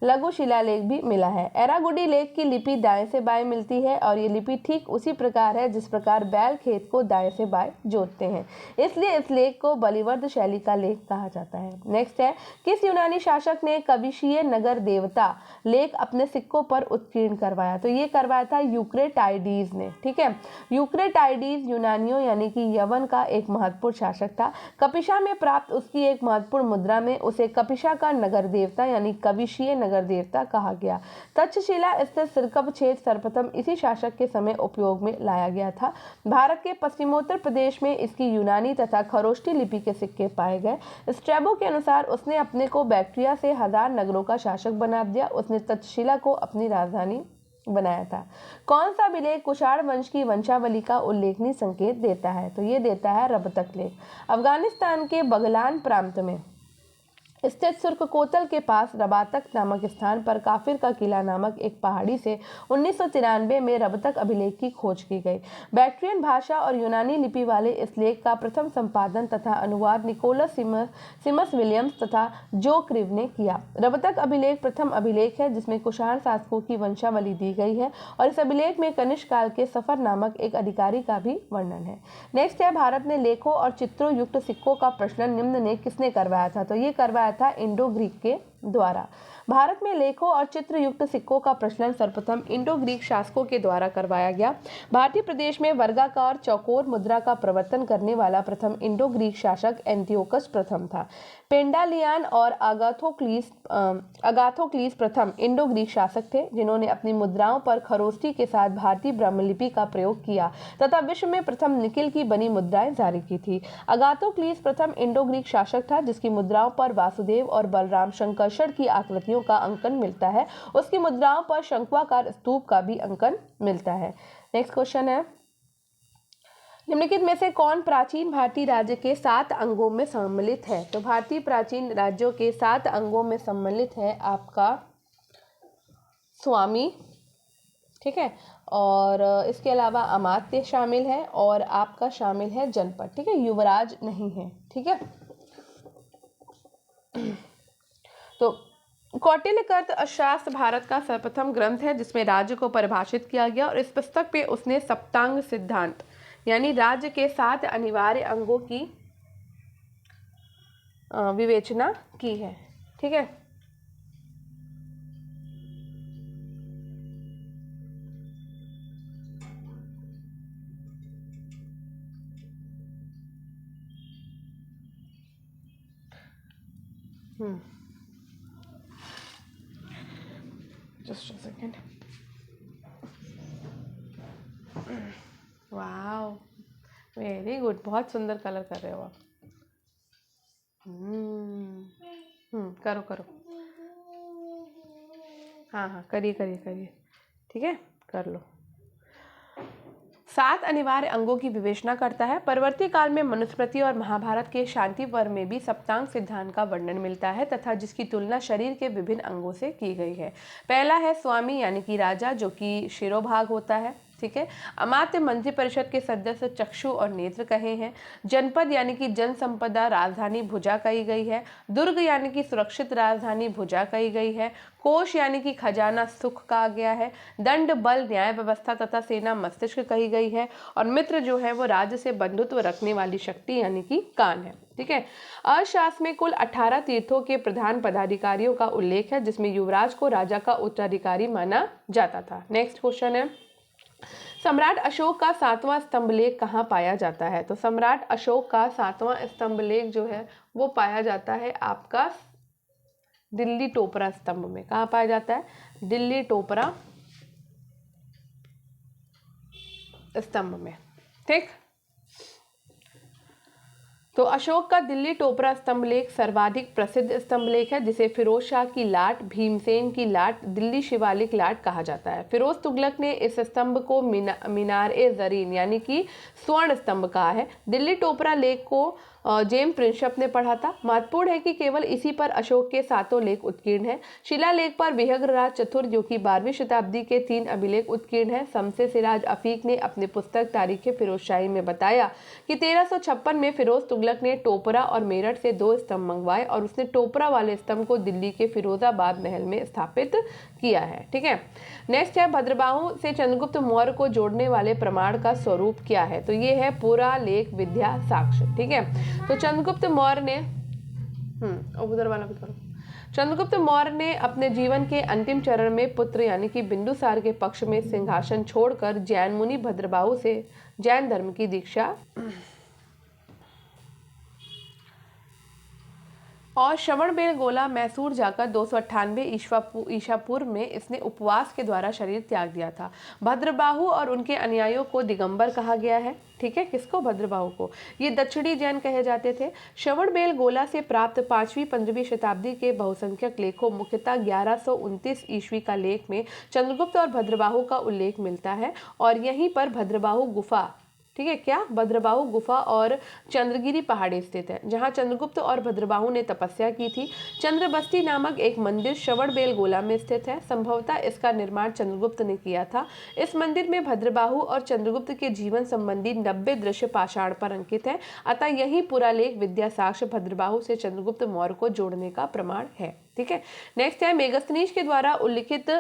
लघु शिलालेख भी मिला है। एरागुडी लेख की लिपि दाएं से बाएं मिलती है और ये लिपि ठीक उसी प्रकार है जिस प्रकार बैल खेत को दाएं से बाएं जोतते हैं, इसलिए इस लेख को बलिवर्द शैली का लेख कहा जाता है। नेक्स्ट है, किस यूनानी शासक ने कविशीय नगर देवता लेख अपने सिक्कों पर उत्कीर्ण करवाया? तो ये करवाया था यूक्रेटाइडीज ने। ठीक है, यूक्रेटाइडीज यूनानियों यानी कि यवन का एक महत्वपूर्ण शासक था। कपिशा में प्राप्त उसकी एक महत्वपूर्ण मुद्रा में उसे कपिशा का नगर देवता यानी कविशीय नगर देवता कहा गया। तक्षशिला स्थित सिरकप क्षेत्र सर्वप्रथम इसी शासक के समय उपयोग में लाया गया था। भारत के पश्चिमोत्तर प्रदेश में इसकी यूनानी तथा खरोष्टी लिपि के सिक्के पाए गए। स्ट्रैबो के अनुसार उसने अपने को बैक्ट्रिया से 1000 नगरों का शासक बना दिया। उसने तक्षशिला को अपनी राजधानी बनाया था। कौन सा अभिलेख कुषाण वंश की वंशावली का उल्लेखनीय संकेत देता है? तो ये देता है रबतक लेख। अफगानिस्तान के बगलान प्रांत में स्थित सुर्खकोतल के पास रबातक नामक स्थान पर काफिर का किला नामक एक पहाड़ी से 1993 में रबतक अभिलेख की खोज की गई। बैक्ट्रियन भाषा और यूनानी लिपि वाले इस लेख का प्रथम संपादन तथा अनुवाद निकोलस सिमस विलियम्स तथा जो क्रिव ने किया। रबतक अभिलेख प्रथम अभिलेख है जिसमें कुषाण शासकों की वंशावली दी गई है और इस अभिलेख में कनिष्क काल के सफर नामक एक अधिकारी का भी वर्णन है। नेक्स्ट है, भारत में लेखों और चित्रों युक्त सिक्कों का प्रचलन निम्न ने किसने करवाया था? तो ये करवाया था इंडो ग्रीक के द्वारा। भारत में लेखों और चित्र युक्त सिक्कों का प्रचलन सर्वप्रथम इंडो ग्रीक शासकों के द्वारा करवाया गया। भारतीय प्रदेश में वर्गाकार चौकोर मुद्रा का प्रवर्तन करने वाला प्रथम इंडो ग्रीक शासक एंटियोकस प्रथम था। पेंडालियन और अगाथोक्लीस प्रथम इंडो ग्रीक शासक थे जिन्होंने अपनी मुद्राओं पर खरोष्ठी के साथ भारतीय ब्राह्मलिपि का प्रयोग किया तथा विश्व में प्रथम निकिल की बनी मुद्राएं जारी की थी। अगाथोक्लीस प्रथम इंडो ग्रीक शासक था जिसकी मुद्राओं पर वासुदेव और बलराम शंकरषण की आकृतियों का अंकन मिलता है। उसकी मुद्राओं पर शंक्वाकार स्तूप का भी अंकन मिलता है। नेक्स्ट क्वेश्चन है, निम्नलिखित में से कौन प्राचीन भारतीय राज्य के 7 अंगों में सम्मिलित है? तो भारतीय प्राचीन राज्यों के 7 अंगों में सम्मिलित है आपका स्वामी, ठीक है, और इसके अलावा अमात्य शामिल है और आपका शामिल है जनपद, ठीक है, युवराज नहीं है, ठीक है। तो कौटिल्यकृत अर्थशास्त्र भारत का सर्वप्रथम ग्रंथ है जिसमें राज्य को परिभाषित किया गया और इस पुस्तक पे उसने सप्तांग सिद्धांत यानी राज्य के 7 अनिवार्य अंगों की विवेचना की है, ठीक है। Just a second. Wow, very good, बहुत सुंदर कलर कर रहे हो आप। करो करो, हाँ, करिए, ठीक है, कर लो। 7 अनिवार्य अंगों की विवेचना करता है। परवर्ती काल में मनुस्मृति और महाभारत के शांति पर्व में भी सप्तांग सिद्धांत का वर्णन मिलता है तथा जिसकी तुलना शरीर के विभिन्न अंगों से की गई है। पहला है स्वामी यानी कि राजा, जो कि शिरोभाग होता है, ठीक है। अमात्य मंत्रिपरिषद के सदस्य चक्षु और नेत्र कहे हैं। जनपद यानी कि जन संपदा राजधानी भुजा कही गई है। दुर्ग यानी कि सुरक्षित राजधानी भुजा कही गई है। कोष यानी कि खजाना सुख कहा गया है। दंड बल न्याय व्यवस्था तथा सेना मस्तिष्क कही गई है और मित्र जो है वो राज्य से बंधुत्व रखने वाली शक्ति यानी कि कान है, ठीक है। अर्थशास्त्र में कुल 18 तीर्थों के प्रधान पदाधिकारियों का उल्लेख है जिसमें युवराज को राजा का उत्तराधिकारी माना जाता था। नेक्स्ट क्वेश्चन है, सम्राट अशोक का 7वां स्तंभलेख कहाँ पाया जाता है? तो सम्राट अशोक का 7वां स्तंभलेख जो है वो पाया जाता है आपका दिल्ली टोपरा स्तंभ में। कहाँ पाया जाता है? दिल्ली टोपरा स्तंभ में, ठीक। तो अशोक का दिल्ली टोपरा स्तंभलेख सर्वाधिक प्रसिद्ध स्तंभलेख है जिसे फिरोज शाह की लाट, भीमसेन की लाट, दिल्ली शिवालिक लाट कहा जाता है। फिरोज तुगलक ने इस स्तंभ को मीनार-ए-ज़रीन यानी कि स्वर्ण स्तंभ कहा है। दिल्ली टोपरा लेख को जेम्स प्रिंसप ने पढ़ा था। महत्वपूर्ण है कि केवल इसी पर अशोक के 7 लेख उत्कीर्ण हैं। शिलालेख पर विहंगराज चतुर जो कि 12वीं शताब्दी के 3 अभिलेख उत्कीर्ण हैं। शमसे सिराज अफीक ने अपनी पुस्तक तारीख फिरोजशाही में बताया कि 1356 में फिरोज तुगलक ने टोपरा और मेरठ से 2 स्तंभ मंगवाए और उसने टोपरा वाले स्तंभ को दिल्ली के फिरोजाबाद महल में स्थापित किया है, ठीक है। नेक्स्ट है, भद्रबाहु से चंद्रगुप्त मौर्य को जोड़ने वाले प्रमाण का स्वरूप क्या है? तो ये है पूरा लेख विद्या साक्ष्य, ठीक है। तो चंद्रगुप्त मौर्य ने उधर वाला भी करो। चंद्रगुप्त मौर्य ने अपने जीवन के अंतिम चरण में पुत्र यानी कि बिंदुसार के पक्ष में सिंहासन छोड़कर जैन मुनि भद्रबाहु से जैन धर्म की दीक्षा और श्रवणबेलगोला मैसूर जाकर 298 ईसा पूर्व में इसने उपवास के द्वारा शरीर त्याग दिया था। भद्रबाहु और उनके अनुयायियों को दिगंबर कहा गया है, ठीक है। किसको? भद्रबाहु को। ये दक्षिणी जैन कहे जाते थे। श्रवणबेलगोला से प्राप्त 5वीं-15वीं शताब्दी के बहुसंख्यक लेखों, मुख्यतः 1129 ईस्वी का लेख में चंद्रगुप्त और भद्रबाहु का उल्लेख मिलता है और यहीं पर भद्रबाहु गुफा ठीक है, क्या? भद्रबाहु गुफा और चंद्रगिरी पहाड़ी स्थित है, जहां चंद्रगुप्त और भद्रबाहु ने तपस्या की थी। चंद्रबस्ती नामक एक मंदिर श्रवणबेलगोला में स्थित है। संभवतः इसका निर्माण चंद्रगुप्त ने किया था। इस मंदिर में भद्रबाहु और चंद्रगुप्त के जीवन संबंधी 90 दृश्य पाषाण पर अंकित है। अतः यही पुरालेख विद्या साक्ष्य भद्रबाहु से चंद्रगुप्त मौर्य को जोड़ने का प्रमाण है। ठीक है, नेक्स्ट है मेगस्थनीज के द्वारा उल्लिखित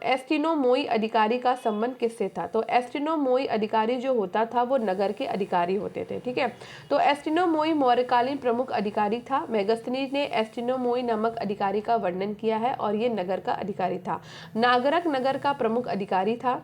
एस्टिनोमोई अधिकारी का संबंध किससे था? तो एस्टिनोमोई अधिकारी जो होता था वो नगर के अधिकारी होते थे। ठीक है, तो एस्टिनोमोई मौर्यकालीन प्रमुख अधिकारी था। मेगस्थनीज ने एस्टिनोमोई नामक अधिकारी का वर्णन किया है और ये नगर का अधिकारी था। नागरक नगर का प्रमुख अधिकारी था।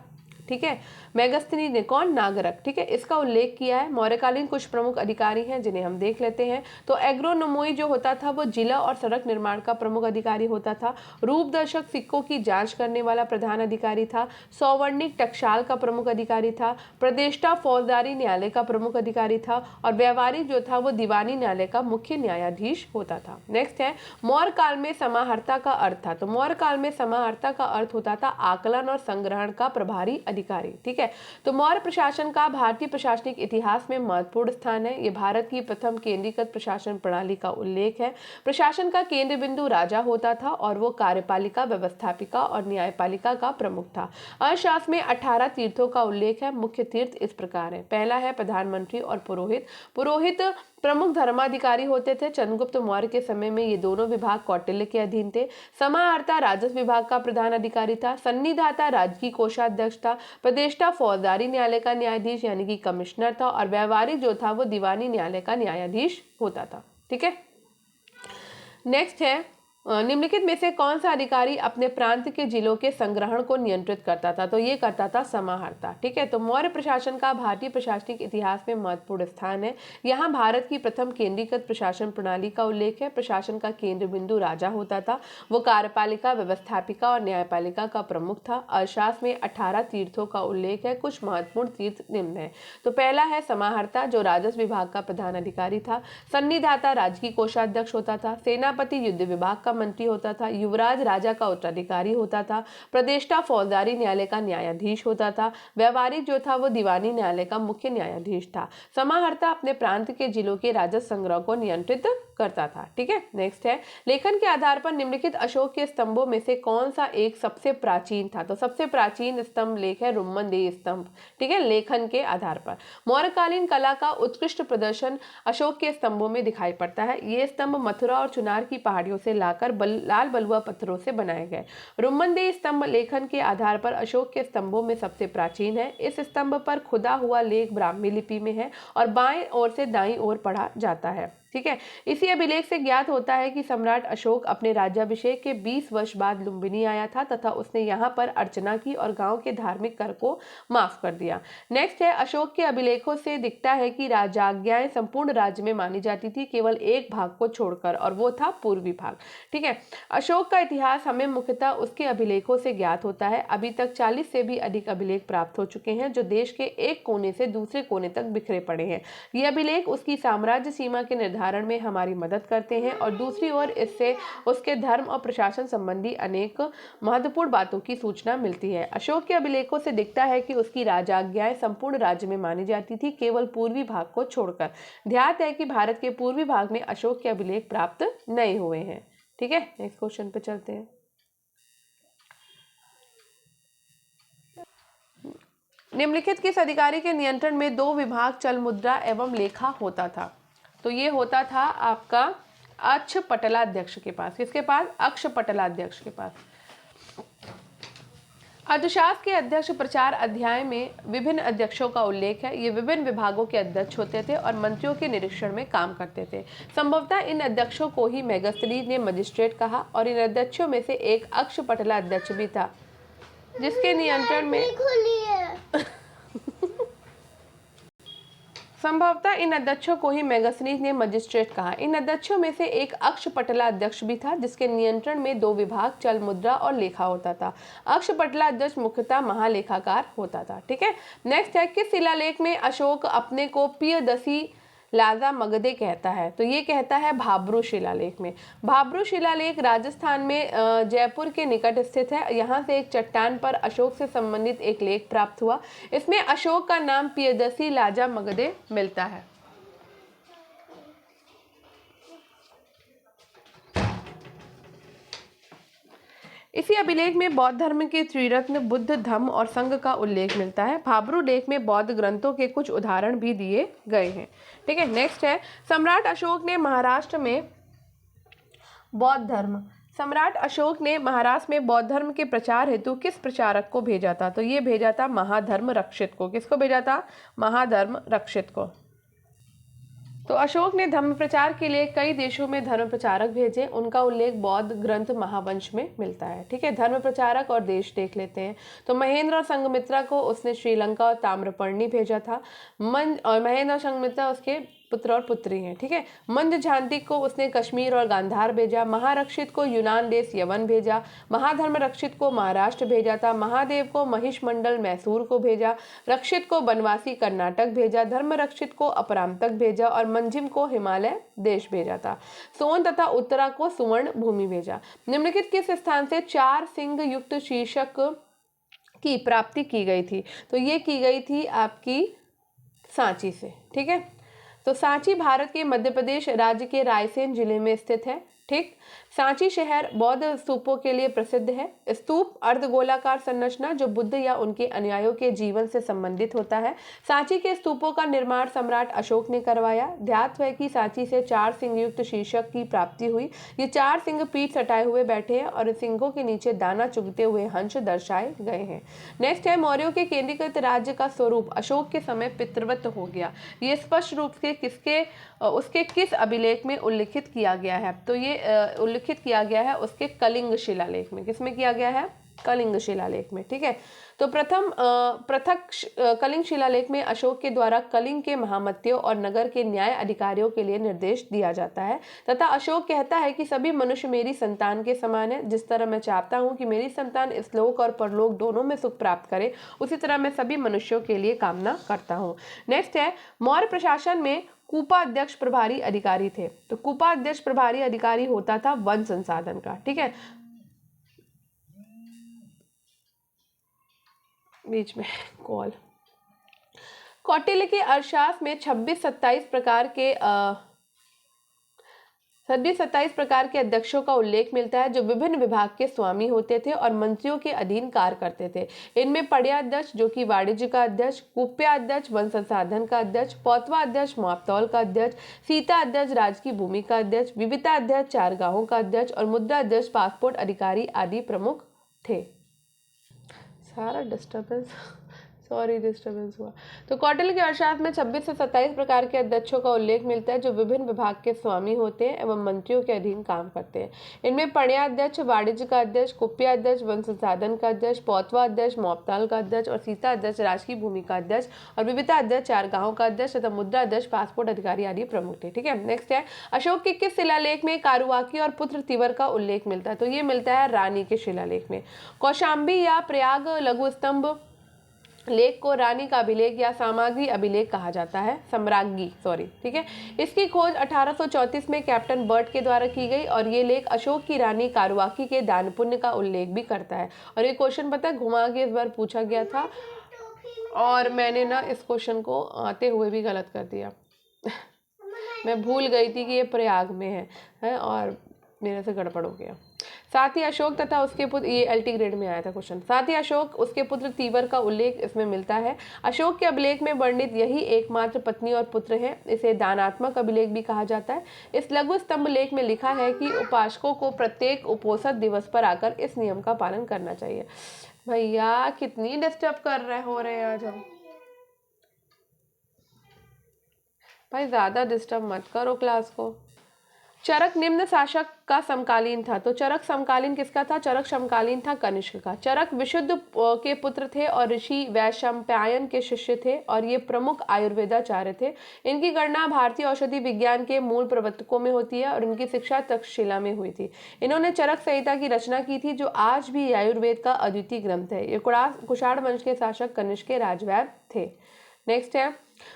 ठीक है, मेगस्थनीज ने, कौन? नागरक, ठीक है, इसका उल्लेख किया है। मौर्यकालीन कुछ प्रमुख अधिकारी हैं जिन्हें हम देख लेते हैं। तो एग्रोनोमोई जो होता था वो जिला और सड़क निर्माण का प्रमुख अधिकारी होता था। रूपदर्शक सिक्कों की जांच करने वाला प्रधान अधिकारी था। सौवर्णिक टकसाल का प्रमुख अधिकारी था। प्रदेष्टा फौजदारी न्यायालय का प्रमुख अधिकारी था और व्यवहारिक जो था वो दीवानी न्यायालय का मुख्य न्यायाधीश होता था। नेक्स्ट है मौर्य काल में समाहर्ता का अर्थ था। तो मौर्य काल में समाहर्ता का अर्थ होता था आकलन और संग्रहण का प्रभारी अधिकारी। ठीक है, तो मौर्य प्रशासन का भारतीय प्रशासनिक इतिहास में महत्वपूर्ण स्थान है। ये भारत की प्रथम केंद्रीकृत प्रशासन प्रणाली का उल्लेख है। प्रशासन का केंद्र बिंदु राजा होता था और वो कार्यपालिका, व्यवस्थापिका और न्यायपालिका का प्रमुख था। अर्थशास्त्र में 18 तीर्थों का उल्लेख है। मुख्य तीर्थ इस प्रकार है। पहला है प्रधानमंत्री और पुरोहित। पुरोहित प्रमुख धर्माधिकारी होते थे। चंद्रगुप्त मौर्य के समय में ये दोनों विभाग कौटिल्य के अधीन थे। समाहर्ता राजस्व विभाग का प्रधान अधिकारी था। सन्निधाता राजकीय कोषाध्यक्ष था। प्रदेष्टा फौजदारी न्यायालय का न्यायाधीश यानी कि कमिश्नर था और व्यवहारिक जो था वो दीवानी न्यायालय का न्यायाधीश होता था। ठीक है, नेक्स्ट है निम्नलिखित में से कौन सा अधिकारी अपने प्रांत के जिलों के संग्रहण को नियंत्रित करता था? तो ये करता था समाहर्ता। ठीक है, तो मौर्य प्रशासन का भारतीय प्रशासनिक इतिहास में महत्वपूर्ण स्थान है। यहाँ भारत की प्रथम केंद्रीकृत प्रशासन प्रणाली का उल्लेख है। प्रशासन का केंद्र बिंदु राजा होता था। वो कार्यपालिका, व्यवस्थापिका और न्यायपालिका का प्रमुख था। अर्थशास्त्र में 18 तीर्थों का उल्लेख है। कुछ महत्वपूर्ण तीर्थ निम्न है। तो पहला है समाहर्ता जो राजस्व विभाग का प्रधान अधिकारी था। सन्निधाता राजकीय कोषाध्यक्ष होता था। सेनापति युद्ध विभाग का मंत्री होता था। युवराज राजा का उत्तराधिकारी होता था। प्रदेष्टा फौजदारी न्यायालय का न्यायाधीश होता था। व्यवहारिक जो था वो दीवानी न्यायालय का मुख्य न्यायाधीश था। समाहर्ता अपने प्रांत के जिलों के राजस्व संग्रह को नियंत्रित करता था। ठीक है, नेक्स्ट है लेखन के आधार पर निम्नलिखित अशोक के स्तंभों में से कौन सा एक सबसे प्राचीन था? तो सबसे प्राचीन स्तंभ लेख है रुम्मनदेही स्तंभ। ठीक है, लेखन के आधार पर मौर्यकालीन कला का उत्कृष्ट प्रदर्शन अशोक के स्तंभों में दिखाई पड़ता है। ये स्तंभ मथुरा और चुनार की पहाड़ियों से लाकर लाल बलुआ पत्थरों से बनाए गए। रुम्मनदेही स्तंभ लेखन के आधार पर अशोक के स्तंभों में सबसे प्राचीन है। इस स्तंभ पर खुदा हुआ लेख ब्राह्मी लिपि में है और बाएं ओर से दाईं ओर पढ़ा जाता है। ठीक है, इसी अभिलेख से ज्ञात होता है कि सम्राट अशोक अपने राज्याभिषेक के 20 वर्ष बाद लुम्बिनी आया था तथा उसने यहाँ पर अर्चना की और गांव के धार्मिक कर को माफ कर दिया। नेक्स्ट है अशोक के अभिलेखों से दिखता है कि राजाज्ञाएं संपूर्ण राज्य में मानी जाती थी केवल एक भाग को छोड़कर और वो था पूर्वी भाग। ठीक है, अशोक का इतिहास हमें मुख्यतः उसके अभिलेखों से ज्ञात होता है। अभी तक 40 से भी अधिक अभिलेख प्राप्त हो चुके हैं जो देश के एक कोने से दूसरे कोने तक बिखरे पड़े हैं। ये अभिलेख उसकी साम्राज्य सीमा के निर्धारण में हमारी मदद करते हैं और दूसरी ओर इससे उसके धर्म और प्रशासन संबंधी अनेक महत्वपूर्ण बातों की सूचना मिलती है। अशोक के अभिलेखों से दिखता है कि उसकी राजाज्ञाएं संपूर्ण राज्य में मानी जाती थी केवल पूर्वी भाग को छोड़कर। ध्यात है कि भारत के पूर्वी भाग में अशोक के अभिलेख प्राप्त नहीं हुए हैं। ठीक है, नेक्स्ट क्वेश्चन पे चलते हैं। निम्नलिखित किस अधिकारी के नियंत्रण में 2 विभाग चल मुद्रा एवं लेखा होता था? तो ये होता था आपका अक्षपटलाध्यक्ष के पास। किसके पास? अक्षपटलाध्यक्ष के पास। अर्थशास्त्र के अध्यक्ष प्रचार अध्याय में विभिन्न अध्यक्षों का उल्लेख है। ये विभिन्न विभागों के अध्यक्ष होते थे और मंत्रियों के निरीक्षण में काम करते थे। संभवतः इन अध्यक्षों को ही मेगस्थनीज ने मजिस्ट्रेट कहा और इन अध्यक्षों में से एक अक्षपटलाध्यक्ष भी था जिसके नियंत्रण में संभवतः इन अध्यक्षों को ही मेगस्थनीज ने मजिस्ट्रेट कहा। इन अध्यक्षों में से एक अक्षपटलाध्यक्ष भी था जिसके नियंत्रण में 2 विभाग चल मुद्रा और लेखा होता था। अक्षपटलाध्यक्ष मुख्यतः महालेखाकार होता था। ठीक है, नेक्स्ट है किस शिलालेख में अशोक अपने को प्रियदर्शी लाजा मगधे कहता है? तो ये कहता है भाब्रू शिलालेख में। भाब्रू शिलालेख राजस्थान में जयपुर के निकट स्थित है। यहाँ से एक चट्टान पर अशोक से संबंधित एक लेख प्राप्त हुआ। इसमें अशोक का नाम प्रियदर्शी लाजा मगधे मिलता है। इसी अभिलेख में बौद्ध धर्म के त्रिरत्न बुद्ध, धम्म और संघ का उल्लेख मिलता है। भाब्रू लेख में बौद्ध ग्रंथों के कुछ उदाहरण भी दिए गए हैं। ठीक है, नेक्स्ट है सम्राट अशोक ने महाराष्ट्र में बौद्ध धर्म सम्राट अशोक ने महाराष्ट्र में बौद्ध धर्म के प्रचार हेतु किस प्रचारक को भेजा था? तो ये भेजा था महाधर्म रक्षित को। किसको भेजा था? महाधर्म रक्षित को। तो अशोक ने धर्म प्रचार के लिए कई देशों में धर्म प्रचारक भेजे। उनका उल्लेख बौद्ध ग्रंथ महावंश में मिलता है। ठीक है, धर्म प्रचारक और देश देख लेते हैं। तो महेंद्र और संघमित्रा को उसने श्रीलंका और ताम्रपर्णी भेजा था। महेंद्र और संघमित्रा उसके पुत्र और पुत्री हैं। ठीक है, मंद झांति को उसने कश्मीर और गांधार भेजा। महारक्षित को यूनान देश यवन भेजा। महाधर्म रक्षित को महाराष्ट्र भेजा था। महादेव को महिष मंडल मैसूर को भेजा। रक्षित को बनवासी कर्नाटक भेजा। धर्म रक्षित को अपरांतक भेजा और मंजिम को हिमालय देश भेजा था। सोन तथा उत्तरा को सुवर्ण भूमि भेजा। निम्नलिखित किस स्थान से 4 सिंह युक्त शीर्षक की प्राप्ति की गई थी? तो ये की गई थी आपकी सांची से। ठीक है, तो सांची भारत के मध्य प्रदेश राज्य के रायसेन जिले में स्थित है। ठीक, सांची शहर बौद्ध स्तूपों के लिए प्रसिद्ध है। स्तूप अर्धगोलाकार संरचना जो बुद्ध या उनके अनुयायियों के जीवन से संबंधित होता है। सांची के स्तूपों का निर्माण सम्राट अशोक ने करवाया। ध्यात है कि सांची से 4 सिंह युक्त शीर्षक की प्राप्ति हुई। ये 4 सिंह पीठ सटाए हुए बैठे हैं और सिंहों के नीचे दाना चुगते हुए हंस दर्शाए गए हैं। नेक्स्ट है मौर्यों के केंद्रीकृत राज्य का स्वरूप अशोक के समय पितृवत हो गया। ये स्पष्ट रूप से उसके किस अभिलेख में उल्लिखित किया गया है? तो ये उल्लिखित किया गया है उसके कलिंग शिलालेख में। किसमें किया गया है? कलिंग शिलालेख में। ठीक है, तो पृथक कलिंग शिलालेख में अशोक के द्वारा कलिंग के महामत्यों और नगर के न्याय अधिकारियों के लिए निर्देश दिया जाता है तथा अशोक कहता है कि सभी मनुष्य मेरी संतान के समान है। जिस तरह मैं चाहता हूँ कि मेरी संतान इस लोक और परलोक दोनों में सुख प्राप्त करे, उसी तरह मैं सभी मनुष्यों के लिए कामना करता हूँ। नेक्स्ट है मौर्य प्रशासन में कूपा अध्यक्ष प्रभारी अधिकारी थे। तो कूपा अध्यक्ष प्रभारी अधिकारी होता था वन संसाधन का। ठीक है, बीच में कॉल। कौटिल्य के अर्थशास्त्र में 26-27 प्रकार के अध्यक्षों का उल्लेख मिलता है जो विभिन्न विभाग के स्वामी होते थे और मंत्रियों के अधीन कार्य करते थे। इनमें पड़याध्यक्ष जो कि वाणिज्य का अध्यक्ष, कुप्याध्यक्ष वन संसाधन का अध्यक्ष, पौतवा अध्यक्ष मापतौल का अध्यक्ष, सीता अध्यक्ष राजकीय भूमि का अध्यक्ष, विविता अध्यक्ष चारगाहों का अध्यक्ष और मुद्रा अध्यक्ष पासपोर्ट अधिकारी आदि प्रमुख थे। सारा डिस्टर्बेंस हुआ। तो कौटिल्य के अर्थशास्त्र में 26 से 27 प्रकार के अध्यक्षों का उल्लेख मिलता है जो विभिन्न विभाग के स्वामी होते हैं एवं मंत्रियों के अधीन काम करते हैं। इनमें पणयाध्यक्ष, वाणिज्य का अध्यक्ष, कुप्याध्यक्ष, वन संसाधन का अध्यक्ष, पौतवा अध्यक्ष, मोपताल का अध्यक्ष और सीता अध्यक्ष राजकीय भूमि का अध्यक्ष और विविता अध्यक्ष चारगाहों का अध्यक्ष तथा मुद्रा अध्यक्ष पासपोर्ट अधिकारी आदि प्रमुख थे। ठीक है, नेक्स्ट है अशोक के किस शिलालेख में कारुवाकी और पुत्र तिवर का उल्लेख मिलता है? तो ये मिलता है रानी के शिलालेख में। कौशाम्बी या प्रयाग लघु स्तंभ लेख को रानी का अभिलेख या सामग्री अभिलेख कहा जाता है। ठीक है, इसकी खोज 1834 में कैप्टन बर्ट के द्वारा की गई और ये लेख अशोक की रानी कारुवाकी के दान पुण्य का उल्लेख भी करता है। और ये क्वेश्चन पता है घुमा के इस बार पूछा गया था और मैंने ना इस क्वेश्चन को आते हुए भी गलत कर दिया। मैं भूल गई थी कि ये प्रयाग में है और मेरे से गड़बड़ हो गया। साथ ही अशोक तथा उसके पुत्र, ये एलटी ग्रेड में आया था क्वेश्चन, साथ ही अशोक उसके पुत्र तीवर का उल्लेख इसमें मिलता है। अशोक के अभिलेख में वर्णित यही एकमात्र पत्नी और पुत्र है। इसे दानात्मक अभिलेख भी कहा जाता है। इस लघु स्तंभ लेख में लिखा है कि उपासकों को प्रत्येक उपोषद दिवस पर आकर इस नियम का पालन करना चाहिए। भैया कितनी डिस्टर्ब कर रहे हैं आज हम। भाई ज्यादा डिस्टर्ब मत करो क्लास को। चरक निम्न शासक का समकालीन था। तो चरक समकालीन किसका था? चरक समकालीन था कनिष्क का। चरक विशुद्ध के पुत्र थे और ऋषि वैशंपायन के शिष्य थे और ये प्रमुख आयुर्वेदाचार्य थे। इनकी गणना भारतीय औषधि विज्ञान के मूल प्रवर्तकों में होती है और इनकी शिक्षा तक्षशिला में हुई थी। इन्होंने चरक संहिता की रचना की थी जो आज भी आयुर्वेद का अद्वितीय ग्रंथ है। ये कुषाण वंश के शासक कनिष्क के राजवैद थे। नेक्स्ट है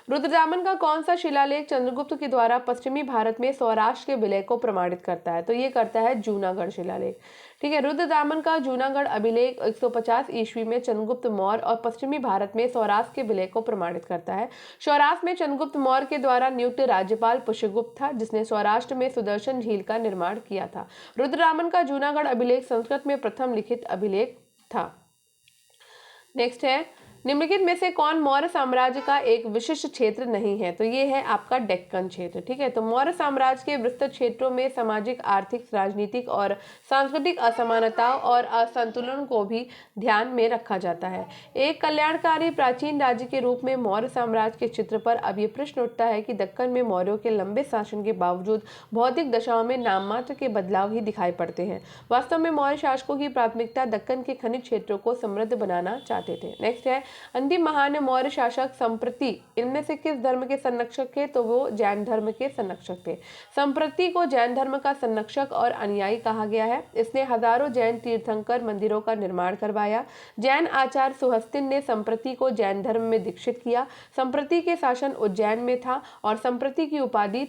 रुद्रदामन का कौन सा शिलालेख चंद्रगुप्त के द्वारा पश्चिमी भारत में सौराष्ट्र के विलय को प्रमाणित करता है? तो ये करता है जूनागढ़ शिलालेख। ठीक है, रुद्रदामन का जूनागढ़ अभिलेख 150 ईस्वी में चंद्रगुप्त मौर्य और पश्चिमी भारत में सौराष्ट्र के विलय को प्रमाणित करता है। सौराष्ट्र में चंद्रगुप्त मौर्य के द्वारा नियुक्त राज्यपाल पुष्यगुप्त था, जिसने सौराष्ट्र में सुदर्शन झील का निर्माण किया था। रुद्रदामन का जूनागढ़ अभिलेख संस्कृत में प्रथम लिखित अभिलेख था। नेक्स्ट है, निम्नलिखित में से कौन मौर्य साम्राज्य का एक विशिष्ट क्षेत्र नहीं है? तो ये है आपका डेक्कन क्षेत्र। ठीक है, तो मौर्य साम्राज्य के विस्तृत क्षेत्रों में सामाजिक, आर्थिक, राजनीतिक और सांस्कृतिक असमानताओं और असंतुलन को भी ध्यान में रखा जाता है। एक कल्याणकारी प्राचीन राज्य के रूप में मौर्य साम्राज्य के चित्र पर अब ये प्रश्न उठता है कि दक्कन में मौर्यों के लंबे शासन के बावजूद भौतिक दशाओं में नाममात्र के बदलाव ही दिखाई पड़ते हैं। वास्तव में मौर्य शासकों की प्राथमिकता दक्कन के खनिज क्षेत्रों को समृद्ध बनाना चाहते थे। नेक्स्ट है, अंतिम महान मौर्य शासक संप्रति इनमें से किस धर्म के संरक्षक थे? तो वो जैन धर्म के संरक्षक थे। संप्रति को जैन धर्म का संरक्षक और अनुयायी कहा गया है। इसने हजारों जैन तीर्थंकर मंदिरों का निर्माण करवाया। जैन आचार्य सुहस्तिन ने संप्रति को जैन धर्म में दीक्षित किया। संप्रति के शासन उज्जैन में था और संप्रति की उपाधि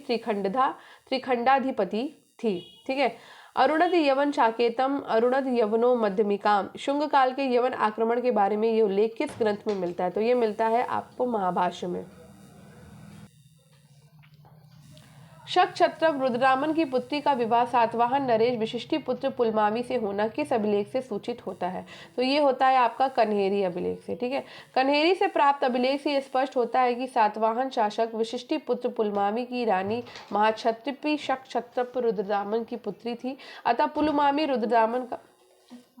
त्रिखंडाधिपति थी। ठीक है, अरुणद यवन शाकेतम अरुणद यवनो मध्यमिकाम, शुंग काल के यवन आक्रमण के बारे में ये उल्लेख किस ग्रंथ में मिलता है? तो ये मिलता है आपको महाभाष्य में। शक क्षत्रप रुद्रदामन की पुत्री का विवाह सातवाहन नरेश विशिष्टि पुत्र पुलमावी से होना किस अभिलेख से सूचित होता है? तो ये होता है आपका कन्हेरी अभिलेख से। ठीक है, कन्हेरी से प्राप्त अभिलेख से स्पष्ट होता है कि सातवाहन शासक विशिष्टि पुत्र पुलमावी की रानी महाक्षत्रपी शक क्षत्रप रुद्रदामन की पुत्री थी, अतः पुलमावी रुद्रदामन का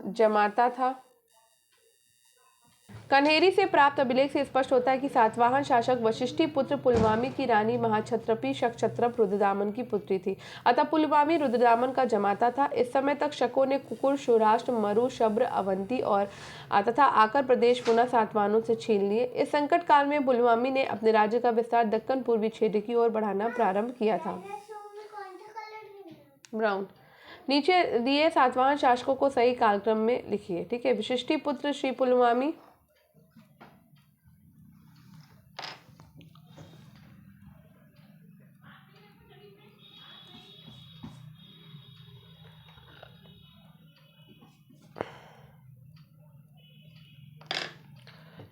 जमाता था। कन्हेरी से प्राप्त अभिलेख से स्पष्ट होता है कि सातवाहन शासक वशिष्ठी पुत्र पुलमावी की रानी महाक्षत्रपी शक रुद्रदामन की पुत्री थी, अतः पुलमावी रुद्रदामन का जमाता था। इस समय तक शकों ने कुकुर, सौराष्ट्र, मरु, शब्र, अवंती और तथा आकर प्रदेश पुनः सातवाहनों से छीन लिए। इस संकट काल में पुलमावी ने अपने राज्य का विस्तार दक्कन पूर्वी क्षेत्र की ओर बढ़ाना प्रारंभ किया था। ब्राउन नीचे दिए सातवाहन शासकों को सही कालक्रम में लिखिए। ठीक है, विशिष्टि पुत्र श्री पुलमावी,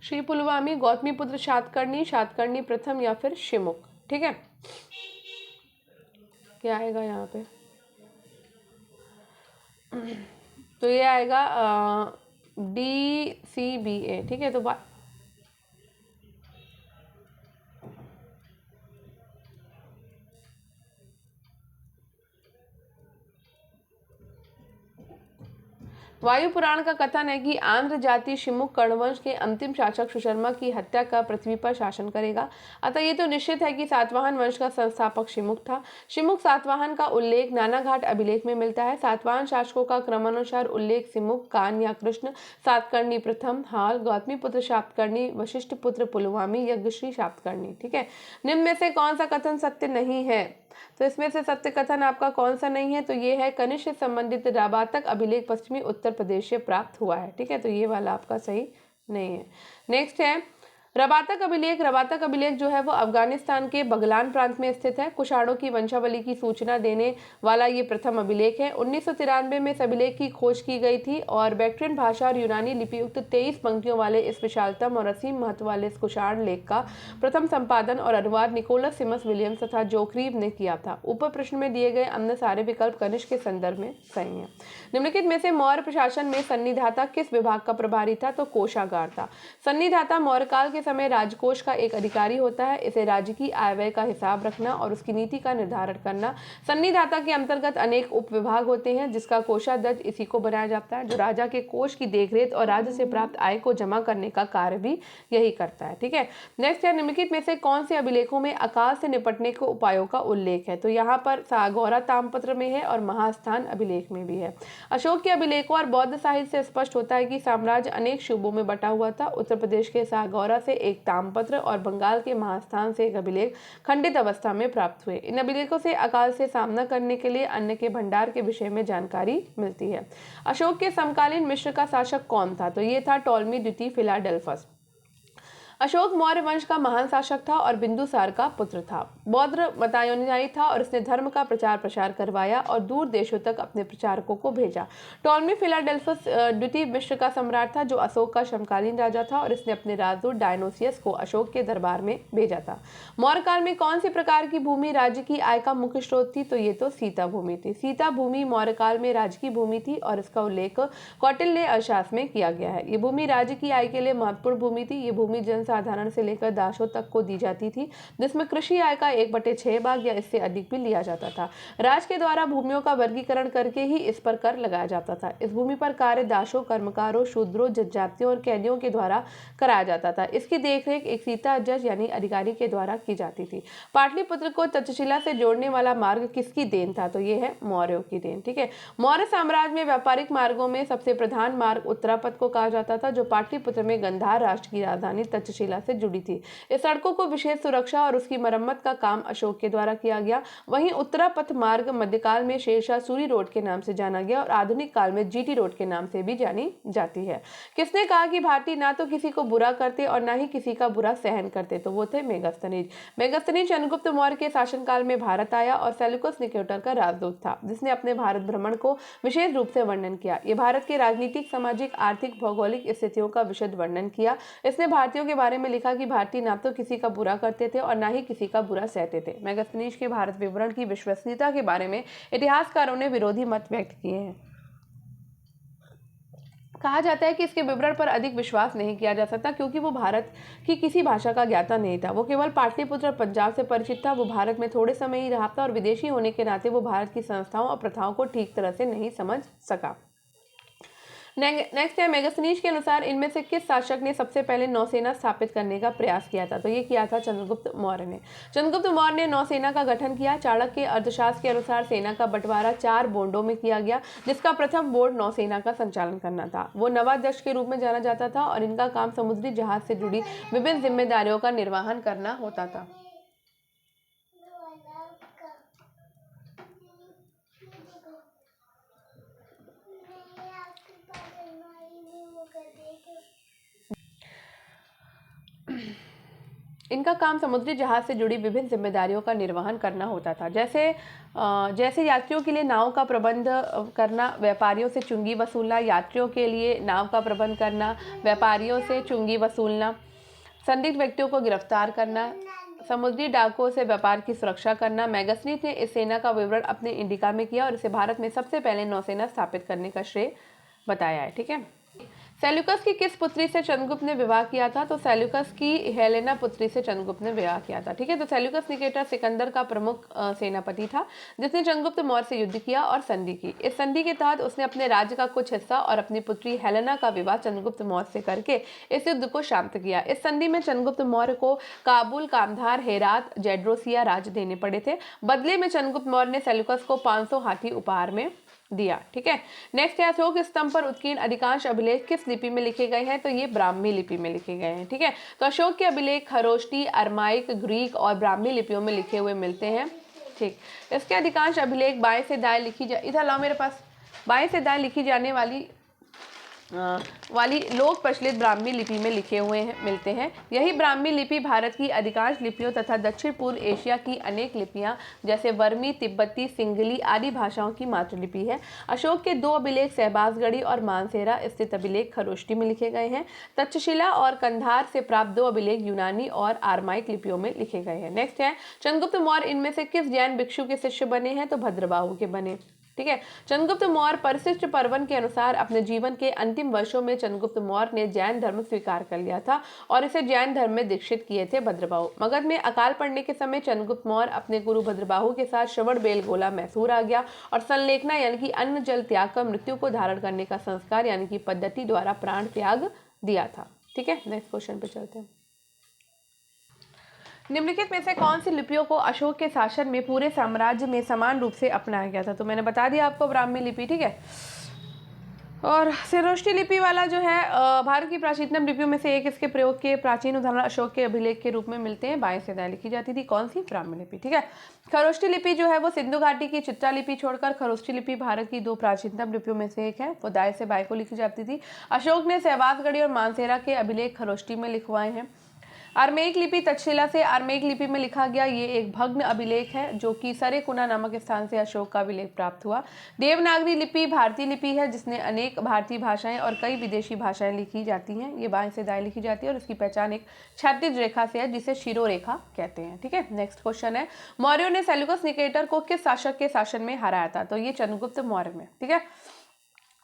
श्री पुलमावी, गौतमी पुत्र शातकर्णी प्रथम या फिर शिमुक। ठीक है, क्या आएगा यहाँ पे? तो ये आएगा DCBA। ठीक है, तो वायु पुराण का कथन है कि आंध्र जाति शिमुक कर्णवंश के अंतिम शासक सुशर्मा की हत्या कर पृथ्वी पर शासन करेगा, अतः ये तो निश्चित है कि सातवाहन वंश का संस्थापक शिमुक था। शिमुक सातवाहन का उल्लेख नानाघाट अभिलेख में मिलता है। सातवाहन शासकों का क्रमानुसार उल्लेख सिमुक, कान या कृष्ण, सातकर्णी प्रथम, हाल, गौतमी पुत्र सातकर्णी, वशिष्ठ पुत्र पुलमावी, यज्ञश्री सातकर्णी। ठीक है, निम्न में से कौन सा कथन सत्य नहीं है? तो इसमें से सत्य कथन आपका कौन सा नहीं है? तो ये है कनिष्क से संबंधित राबातक अभिलेख पश्चिमी उत्तर प्रदेश से प्राप्त हुआ है। ठीक है, तो ये वाला आपका सही नहीं है। नेक्स्ट है रबातक अभिलेख। रबातक अभिलेख जो है वो अफगानिस्तान के बगलान प्रांत में स्थित है। कुषाणों की वंशावली की सूचना देने वाला ये प्रथम अभिलेख है। 1993 में इस अभिलेख की खोज की गई थी और बैक्ट्रियन भाषा और यूनानी लिपि युक्त 23 पंक्तियों वाले इस विशालतम और असीम महत्व वाले इस कुषाण लेख का प्रथम संपादन और अनुवाद निकोलस सिमस विलियम्स तथा जोक्रीव ने किया था। ऊपर प्रश्न में दिए गए अन्य सारे विकल्प कनिष्क के संदर्भ में सही है। निम्नलिखित में से मौर्य प्रशासन में सन्निधाता किस विभाग का प्रभारी था? तो कोषागार था। सन्निधाता मौर्य काल के समय राजकोष का एक अधिकारी होता है। इसे राज्य की आय व्यय का हिसाब रखना और उसकी नीति का निर्धारण करना। सन्निधाता के अंतर्गत अनेक उप विभाग होते हैं, जिसका कोषाध्यक्ष इसी को बनाया जाता है, जो राजा के कोष की देखरेख और राज्य से प्राप्त आय को जमा करने का कार्य भी यही करता है। ठीक है, नेक्स्ट है निम्नलिखित में से कौन से अभिलेखों में अकाल से निपटने के उपायों का उल्लेख है? तो यहाँ पर सागौरा ताम्रपत्र में है और महास्थान अभिलेख में भी है। अशोक के अभिलेखों और बौद्ध साहित्य से स्पष्ट होता है कि साम्राज्य अनेक सूबों में बटा हुआ था। उत्तर प्रदेश के सागौरा से एक ताम्रपत्र और बंगाल के महास्थान से एक अभिलेख खंडित अवस्था में प्राप्त हुए। इन अभिलेखों से अकाल से सामना करने के लिए अन्न के भंडार के विषय में जानकारी मिलती है। अशोक के समकालीन मिस्र का शासक कौन था? तो ये था टॉलमी द्वितीय फिलाडेल्फस। अशोक मौर्य वंश का महान शासक था और बिंदुसार का पुत्र था। बौद्ध मतानुयायी था और इसने धर्म का प्रचार प्रसार करवाया और दूर देशों तक अपने प्रचारकों को भेजा। टॉलमी फिलाडेल्फस द्वितीय मिस्र का सम्राट था जो अशोक का समकालीन राजा था और इसने अपने राजदूत डायनोसियस को अशोक के दरबार में भेजा था। मौर्य काल में कौन सी प्रकार की भूमि राज्य की आय का मुख्य स्रोत थी? तो ये तो सीता भूमि थी। सीता भूमि मौर्य काल में राज्य की भूमि थी और इसका उल्लेख कौटिल्य अर्थशास्त्र में किया गया है। ये भूमि राज्य की आय के लिए महत्वपूर्ण भूमि थी। ये भूमि जनसाधारण से लेकर दासों तक को दी जाती थी, जिसमें कृषि आय का 1/6 भाग या इससे अधिक भी लिया जाता था। राज्य के द्वारा भूमियों का वर्गीकरण करके ही इस पर कर लगाया जाता था। इस भूमि पर कार्य दासों, कर्मकारों, शूद्रों, जनजातियों और कैदियों के द्वारा कराया जाता था। इसकी देखरेख एक सीता जज यानी अधिकारी के द्वारा की जाती थी। पाटलिपुत्र को तक्षशिला से जोड़ने वाला मार्ग किसकी देन था? तो ये है मौर्यों की देन। ठीक है, मौर्य साम्राज्य में व्यापारिक मार्गों में सबसे प्रधान मार्ग उत्तरापथ को कहा जाता था, जो पाटलिपुत्र में गांधार राष्ट्र की राजधानी तक्षशिला से जुड़ी थी। इस सड़कों को विशेष सुरक्षा और उसकी मरम्मत का काम अशोक के द्वारा किया गया। वहीं उत्तरापथ मार्ग मध्यकाल में शेरशाह सूरी रोड के नाम से जाना गया और आधुनिक काल में जीटी रोड के नाम से भी जानी जाती है। किसने कहा कि भारतीय ना तो किसी को बुरा करते और ना ही किसी का बुरा सहन करते? तो वो थे मेगास्थनीज। मेगास्थनीज चंद्रगुप्त मौर्य के शासनकाल में भारत आया और सेल्यूकस निकेटर का राजदूत था, जिसने अपने भारत भ्रमण को विशेष रूप से वर्णन किया। ये भारत के राजनीतिक, सामाजिक, आर्थिक, भौगोलिक स्थितियों का विशद वर्णन किया। इसने भारतीयों के बारे में लिखा कि भारतीय ना तो किसी का बुरा करते थे और ना ही किसी का बुरा सहते थे। मेगास्थनीज के भारत विवरण की विश्वसनीयता के बारे में इतिहासकारों ने विरोधी मत व्यक्त किए हैं। कहा जाता है कि इसके विवरण पर अधिक विश्वास नहीं किया जा सकता क्योंकि वो भारत की किसी भाषा का ज्ञाता नहीं था। वो केवल पाटलिपुत्र और पंजाब से परिचित था। वो भारत में थोड़े समय ही रहा था और विदेशी होने के नाते वो भारत की संस्थाओं और प्रथाओं को ठीक तरह से नहीं समझ सका। नेक्स्ट है, मेगास्थनीज के अनुसार इनमें से किस शासक ने सबसे पहले नौसेना स्थापित करने का प्रयास किया था? तो ये किया था चंद्रगुप्त मौर्य ने। चंद्रगुप्त मौर्य ने नौसेना का गठन किया। चाणक्य के अर्थशास्त्र के अनुसार सेना का बंटवारा 4 बोर्डों में किया गया, जिसका प्रथम बोर्ड नौसेना का संचालन करना था। वो नवाध्यक्ष के रूप में जाना जाता था और इनका काम समुद्री जहाज से जुड़ी विभिन्न जिम्मेदारियों का निर्वहन करना होता था। इनका काम समुद्री जहाज से जुड़ी विभिन्न जिम्मेदारियों का निर्वहन करना होता था, जैसे यात्रियों के लिए नाव का प्रबंध करना, व्यापारियों से चुंगी वसूलना, यात्रियों के लिए नाव का प्रबंध करना, व्यापारियों से चुंगी वसूलना, संदिग्ध व्यक्तियों को गिरफ्तार करना, समुद्री डाकुओं से व्यापार की सुरक्षा करना। मेगास्थनीज ने इस सेना का विवरण अपने इंडिका में किया और इसे भारत में सबसे पहले नौसेना स्थापित करने का श्रेय बताया है। ठीक है, सेल्यूकस की किस पुत्री से चंद्रगुप्त ने विवाह किया था? तो सेल्यूकस की हेलेना पुत्री से चंद्रगुप्त ने विवाह किया था। ठीक है, तो सेल्यूकस निकेटर सिकंदर का प्रमुख सेनापति था, जिसने चंद्रगुप्त मौर्य से युद्ध किया और संधि की। इस संधि के तहत उसने अपने राज्य का कुछ हिस्सा और अपनी पुत्री हेलेना का विवाह चंद्रगुप्त मौर्य से करके इस युद्ध को शांत किया। इस संधि में चंद्रगुप्त मौर्य को काबुल, कामधार, हेरात, जेड्रोसिया राज्य देने पड़े थे। बदले में चंद्रगुप्त मौर्य ने सेल्यूकस को 500 हाथी उपहार में दिया। ठीक है, नेक्स्ट है, अशोक स्तंभ पर उत्कीर्ण अधिकांश अभिलेख किस लिपि में लिखे गए हैं? तो ये ब्राह्मी लिपि में लिखे गए हैं। ठीक है, तो अशोक के अभिलेख खरोष्टी, अरमाइक, ग्रीक और ब्राह्मी लिपियों में लिखे हुए मिलते हैं। ठीक, इसके अधिकांश अभिलेख बाएं से दाएं इधर लाओ मेरे पास, बाएं से दाएं लिखी जाने वाली लोक प्रचलित ब्राह्मी लिपि में लिखे हुए मिलते हैं। यही ब्राह्मी लिपि भारत की अधिकांश लिपियों तथा दक्षिण पूर्व एशिया की अनेक लिपियां जैसे वर्मी, तिब्बती, सिंगली आदि भाषाओं की मातृलिपि है। अशोक के 2 अभिलेख सहबाजगढ़ी और मानसेरा स्थित अभिलेख खरोष्टी में लिखे गए हैं। तक्षशिला और कंधार से प्राप्त 2 अभिलेख यूनानी और आरमाइक लिपियों में लिखे गए हैं। नेक्स्ट है, चंद्रगुप्त मौर्य इनमें से किस जैन भिक्षु के शिष्य बने हैं? तो भद्रबाहु के बने। ठीक है, चंद्रगुप्त मौर्य परिशिष्ट पर्वन के अनुसार अपने जीवन के अंतिम वर्षों में चंद्रगुप्त मौर्य ने जैन धर्म स्वीकार कर लिया था और इसे जैन धर्म में दीक्षित किए थे भद्रबाहु। मगध में अकाल पड़ने के समय चंद्रगुप्त मौर्य अपने गुरु भद्रबाहु के साथ श्रवण बेलगोला मैसूर आ गया और संलेखना यानी कि अन्न जल त्याग कर मृत्यु को धारण करने का संस्कार यानी कि पद्धति द्वारा प्राण त्याग दिया था। ठीक है, नेक्स्ट क्वेश्चन पे चलते हैं। निम्नलिखित में से कौन सी लिपियों को अशोक के शासन में पूरे साम्राज्य में समान रूप से अपनाया गया था? तो मैंने बता दिया आपको ब्राह्मी लिपि। ठीक है, और सिरोष्टी लिपि वाला जो है भारत की प्राचीनतम लिपियों में से एक, इसके प्रयोग के प्राचीन उदाहरण अशोक के अभिलेख के रूप में मिलते हैं। बाएं से दाएं लिखी जाती थी। कौन सी? ब्राह्मी लिपि। ठीक है, खरोष्टी लिपि जो है वो सिंधु घाटी की चित्रा लिपि छोड़कर खरोष्टी लिपि भारत की 2 प्राचीनतम लिपियों में से एक है। वो दाएं से बाएं को लिखी जाती थी। अशोक ने सहबाजगढ़ी और मानसेरा के अभिलेख खरोष्टी में लिखवाए हैं। अरमेक लिपि तक्षशिला से अरमेक लिपि में लिखा गया ये एक भग्न अभिलेख है जो कि सरेकुना नामक स्थान से अशोक का अभिलेख प्राप्त हुआ। देवनागरी लिपि भारतीय लिपि है जिसने अनेक भारतीय भाषाएं और कई विदेशी भाषाएं लिखी जाती हैं। ये बाएं से दाएं लिखी जाती है और इसकी पहचान एक क्षैतिज रेखा से है जिसे शिरोरेखा कहते हैं। ठीक है, नेक्स्ट क्वेश्चन है, मौर्यों ने सेल्यूकस निकेटर को किस शासक के शासन में हराया था? तो ये चंद्रगुप्त मौर्य में। ठीक है,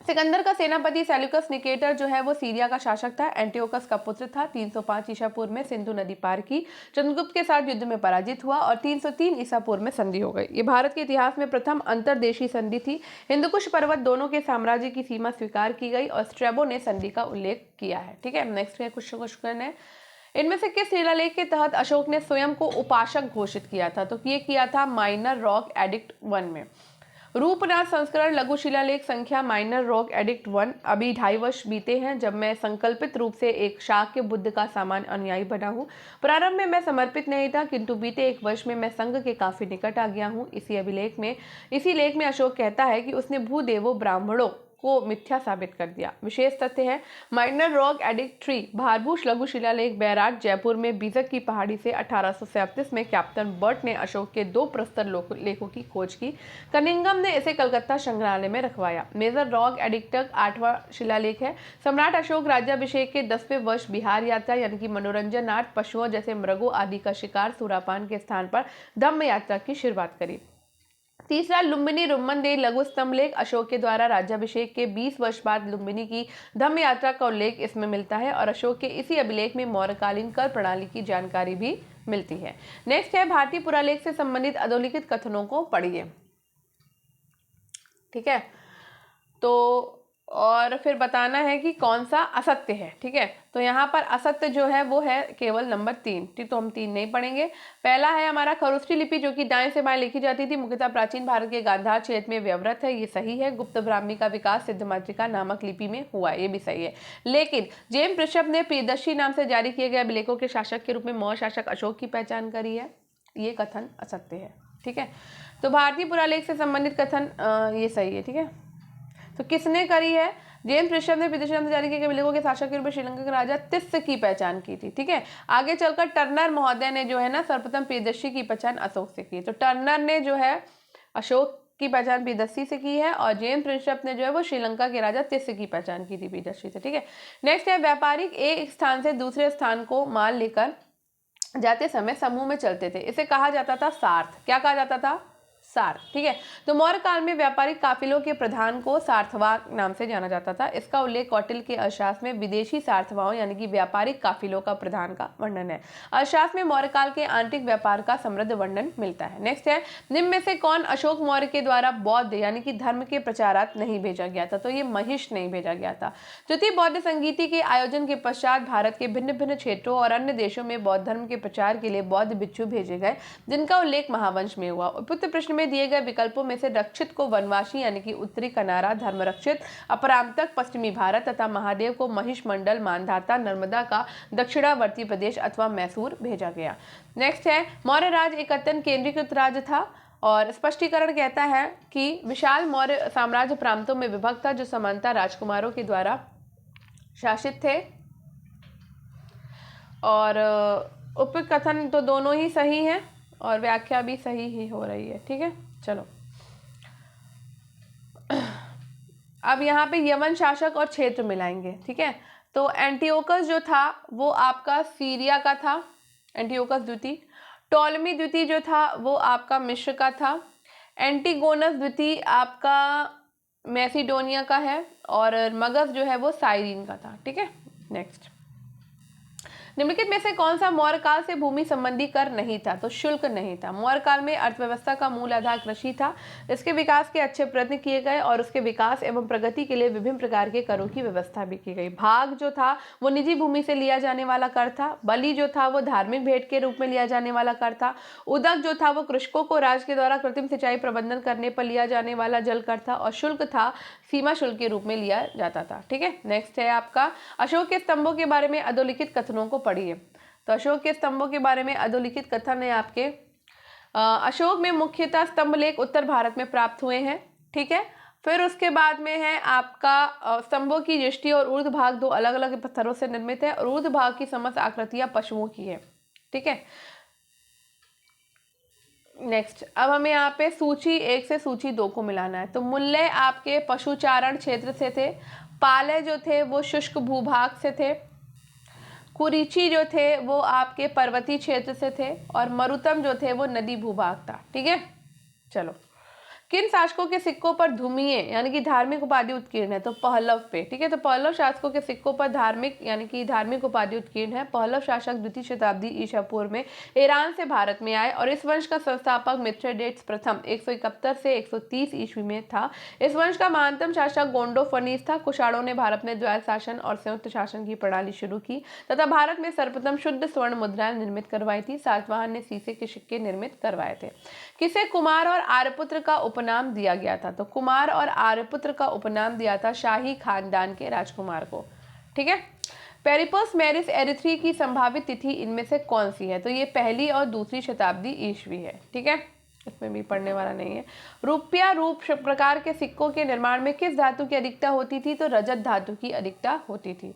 सिकंदर का सेनापति सेल्यूकस निकेटर जो है वो सीरिया का शासक था। एंटियोकस का पुत्र था। 305 ईसा पूर्व में सिंधु नदी पार की, चंद्रगुप्त के साथ युद्ध में पराजित हुआ और 303 ईसा पूर्व में संधि हो गई। ये भारत के इतिहास में प्रथम अंतरदेशीय संधि थी। हिंदुकुश पर्वत दोनों के साम्राज्य की सीमा स्वीकार की गई और स्ट्रैबो ने संधि का उल्लेख किया है। ठीक है, नेक्स्ट क्वेश्चन है, इनमें से किस शिलालेख के तहत अशोक ने स्वयं को उपासक घोषित किया था? तो ये किया था माइनर रॉक एडिक्ट 1 में। रूपनाथ संस्करण लघु शिलालेख संख्या माइनर रॉक एडिक्ट 1। अभी 2.5 वर्ष बीते हैं जब मैं संकल्पित रूप से एक शाक्य बुद्ध का सामान्य अनुयायी बना हूँ। प्रारंभ में मैं समर्पित नहीं था किंतु बीते 1 वर्ष में मैं संघ के काफी निकट आ गया हूँ। इसी लेख में अशोक कहता है कि उसने भूदेवों ब्राह्मणों को मिथ्या साबित कर दिया। विशेष तथ्य है माइनर रॉक एडिक्ट 3 भारभूष लघु शिलालेख बैराट जयपुर में बीजक की पहाड़ी से 1837 में कैप्टन बर्ट ने अशोक के 2 प्रस्तर लेखों की खोज की। कनिंगम ने इसे कलकत्ता संग्रहालय में रखवाया। मेजर रॉक एडिक्ट 8वां शिलालेख है। सम्राट अशोक राज्याभिषेक के 10वें वर्ष बिहार यात्रा यानी कि मनोरंजनार्थ पशुओं जैसे मृगों आदि का शिकार सुरापान के स्थान पर धम्म यात्रा की शुरुआत करी। तीसरा लुम्बिनी रुम्मनदेव लघु स्तंभ लेख अशोक के द्वारा राज्याभिषेक के 20 वर्ष बाद लुम्बिनी की धम्म यात्रा का उल्लेख इसमें मिलता है और अशोक के इसी अभिलेख में मौर्यकालीन कर प्रणाली की जानकारी भी मिलती है। नेक्स्ट है, भारतीय पुरालेख से संबंधित अधोलिखित कथनों को पढ़िए। ठीक है, तो और फिर बताना है कि कौन सा असत्य है। ठीक है, तो यहाँ पर असत्य जो है वो है केवल नंबर 3। ठीक, तो हम 3 नहीं पढ़ेंगे। पहला है हमारा खरोष्ठी लिपि जो कि दाएं से बाएं लिखी जाती थी, मुख्यतः प्राचीन भारत के गांधार क्षेत्र में व्यवहृत है। ये सही है। गुप्त ब्राह्मी का विकास सिद्धमातृका नामक लिपि में हुआ, ये भी सही है। लेकिन जेम्स प्रिशप ने प्रियदर्शी नाम से जारी किए गए अभिलेखों के शासक के रूप में मौर्य शासक अशोक की पहचान करी है। ये कथन असत्य है। ठीक है, तो भारतीय पुरालेख से संबंधित कथन ये सही है। ठीक है, तो किसने करी है? जेम्स प्रिशप ने प्रियदर्शी नाम से जारी किए गए अभिलेखों के शासक के रूप में श्रीलंका के राजा तिस्स की पहचान की थी। ठीक है, आगे चलकर टर्नर महोदय ने जो है ना सर्वप्रथम प्रियदर्शी की पहचान अशोक से की। तो टर्नर ने जो है अशोक की पहचान प्रियदर्शी से की है और जेम्स प्रिशप ने जो है वो श्रीलंका के राजा तिस्स की पहचान की थी प्रियदर्शी से। ठीक है, नेक्स्ट है, व्यापारिक एक स्थान से दूसरे स्थान को माल लेकर जाते समय समूह में चलते थे, इसे कहा जाता था सार्थ। क्या कहा जाता था? सार्थ। ठीक है, तो मौर्य काल में व्यापारिक काफिलों के प्रधान को सार्थवाह नाम से जाना जाता था। इसका उल्लेख कौटिल्य के अर्थशास्त्र में विदेशी सार्थवाहों यानी कि व्यापारिक काफिलों का प्रधान का वर्णन है। अर्थशास्त्र में मौर्य काल के आंतरिक व्यापार का समृद्ध वर्णन मिलता है। नेक्स्ट है, निम्न में से कौन अशोक मौर्य के द्वारा बौद्ध यानी कि धर्म के प्रचारार्थ नहीं भेजा गया था? तो ये महिष नहीं भेजा गया था। द्वितीय बौद्ध संगीति के आयोजन के पश्चात भारत के भिन्न भिन्न क्षेत्रों और अन्य देशों में बौद्ध धर्म के प्रचार के लिए बौद्ध भिक्षु भेजे गए जिनका उल्लेख महावंश में हुआ। उपयुक्त प्रश्न में दिए गए विकल्पों में से रक्षित को वनवासी यानी कि उत्तरी कनारा धर्म रक्षित, अपरांतक पश्चिमी भारत तथा महादेव को महिष मंडल मानधाता नर्मदा का दक्षिणावर्ती प्रदेश अथवा मैसूर भेजा गया। नेक्स्ट है, मौर्य राज एक अत्यंत केंद्रीकृत राज्य था और स्पष्टीकरण कहता है कि विशाल मौर्य साम्राज्य प्रांतों में विभक्त था जो समानता राजकुमारों के द्वारा शासित थे। और उपयुक्त कथन तो दोनों ही सही हैं और व्याख्या भी सही ही हो रही है। ठीक है, चलो अब यहाँ पे यवन शासक और क्षेत्र मिलाएंगे। ठीक है, तो एंटियोकस जो था वो आपका सीरिया का था, एंटियोकस द्वितीय। टॉलमी द्वितीय जो था वो आपका मिस्र का था। एंटीगोनस द्वितीय आपका मैसिडोनिया का है और मगध जो है वो साइरीन का था। ठीक है, नेक्स्ट, निम्नलिखित में से कौन सा मौर्य काल से भूमि संबंधी कर नहीं था? तो शुल्क नहीं था। मौर्य काल में अर्थव्यवस्था का मूल आधार कृषि था। इसके विकास के अच्छे प्रयत्न किए गए और उसके विकास एवं प्रगति के लिए विभिन्न प्रकार के करों की व्यवस्था भी की गई। भाग जो था वो निजी भूमि से लिया जाने वाला कर था। बलि जो था वो धार्मिक भेंट के रूप में लिया जाने वाला कर था। उदक जो था वो कृषकों को राज्य के द्वारा कृत्रिम सिंचाई प्रबंधन करने पर लिया जाने वाला जल कर था और शुल्क था सीमा शुल्क के रूप में लिया जाता था। ठीक है, नेक्स्ट है आपका अशोक के स्तंभों के बारे में अधोलिखित कथनों को पढ़िए। तो अशोक के स्तंभों के बारे में अधोलिखित कथन है आपके, अशोक में मुख्यतः स्तंभ लेख उत्तर भारत में प्राप्त हुए हैं। ठीक है, फिर उसके बाद में है आपका स्तंभों की यष्टि और ऊर्ध्व भाग दो अलग अलग पत्थरों से निर्मित है और ऊर्ध्व भाग की समस्त आकृतियां पशुओं की है। ठीक है, नेक्स्ट अब हमें यहाँ पे सूची 1 से सूची 2 को मिलाना है। तो मुल्ले आपके पशुचारण क्षेत्र से थे, पाले जो थे वो शुष्क भूभाग से थे, कुरीची जो थे वो आपके पर्वतीय क्षेत्र से थे और मरुतम जो थे वो नदी भूभाग था। ठीक है, चलो किन शासकों के सिक्कों पर धूमीय यानी कि धार्मिक उपाधि उत्कीर्ण है? तो पहलव पे। ठीक है, तो पहलव शासकों के सिक्कों पर धार्मिक यानी कि धार्मिक उपाधि उत्कीर्ण है। पहलव शासक द्वितीय शताब्दी ईसा पूर्व में ईरान से भारत में आए और इस वंश का संस्थापक मिथ्रेडेट्स प्रथम 171 से 130 ईस्वी में था। इस वंश का महानतम शासक गोंडोफनीस था। कुषाणों ने भारत में द्वैत शासन और संयुक्त शासन की प्रणाली शुरू की तथा भारत में सर्वप्रथम शुद्ध स्वर्ण मुद्राएं निर्मित करवाई थी। सातवाहन ने शीशे के सिक्के निर्मित करवाए थे। किसे कुमार और आर्यपुत्र का उपनाम दिया गया था? तो कुमार और आर्यपुत्र का उपनाम दिया था शाही खानदान के राजकुमार को। ठीक है, पेरिपस मेरिस एरिथ्री की संभावित तिथि इनमें से कौन सी है? तो ये पहली और दूसरी शताब्दी ईस्वी है। ठीक है, इसमें भी पढ़ने वाला नहीं है। रुपया रूप प्रकार के सिक्कों के निर्माण में किस धातु की अधिकता होती थी? तो रजत धातु की अधिकता होती थी।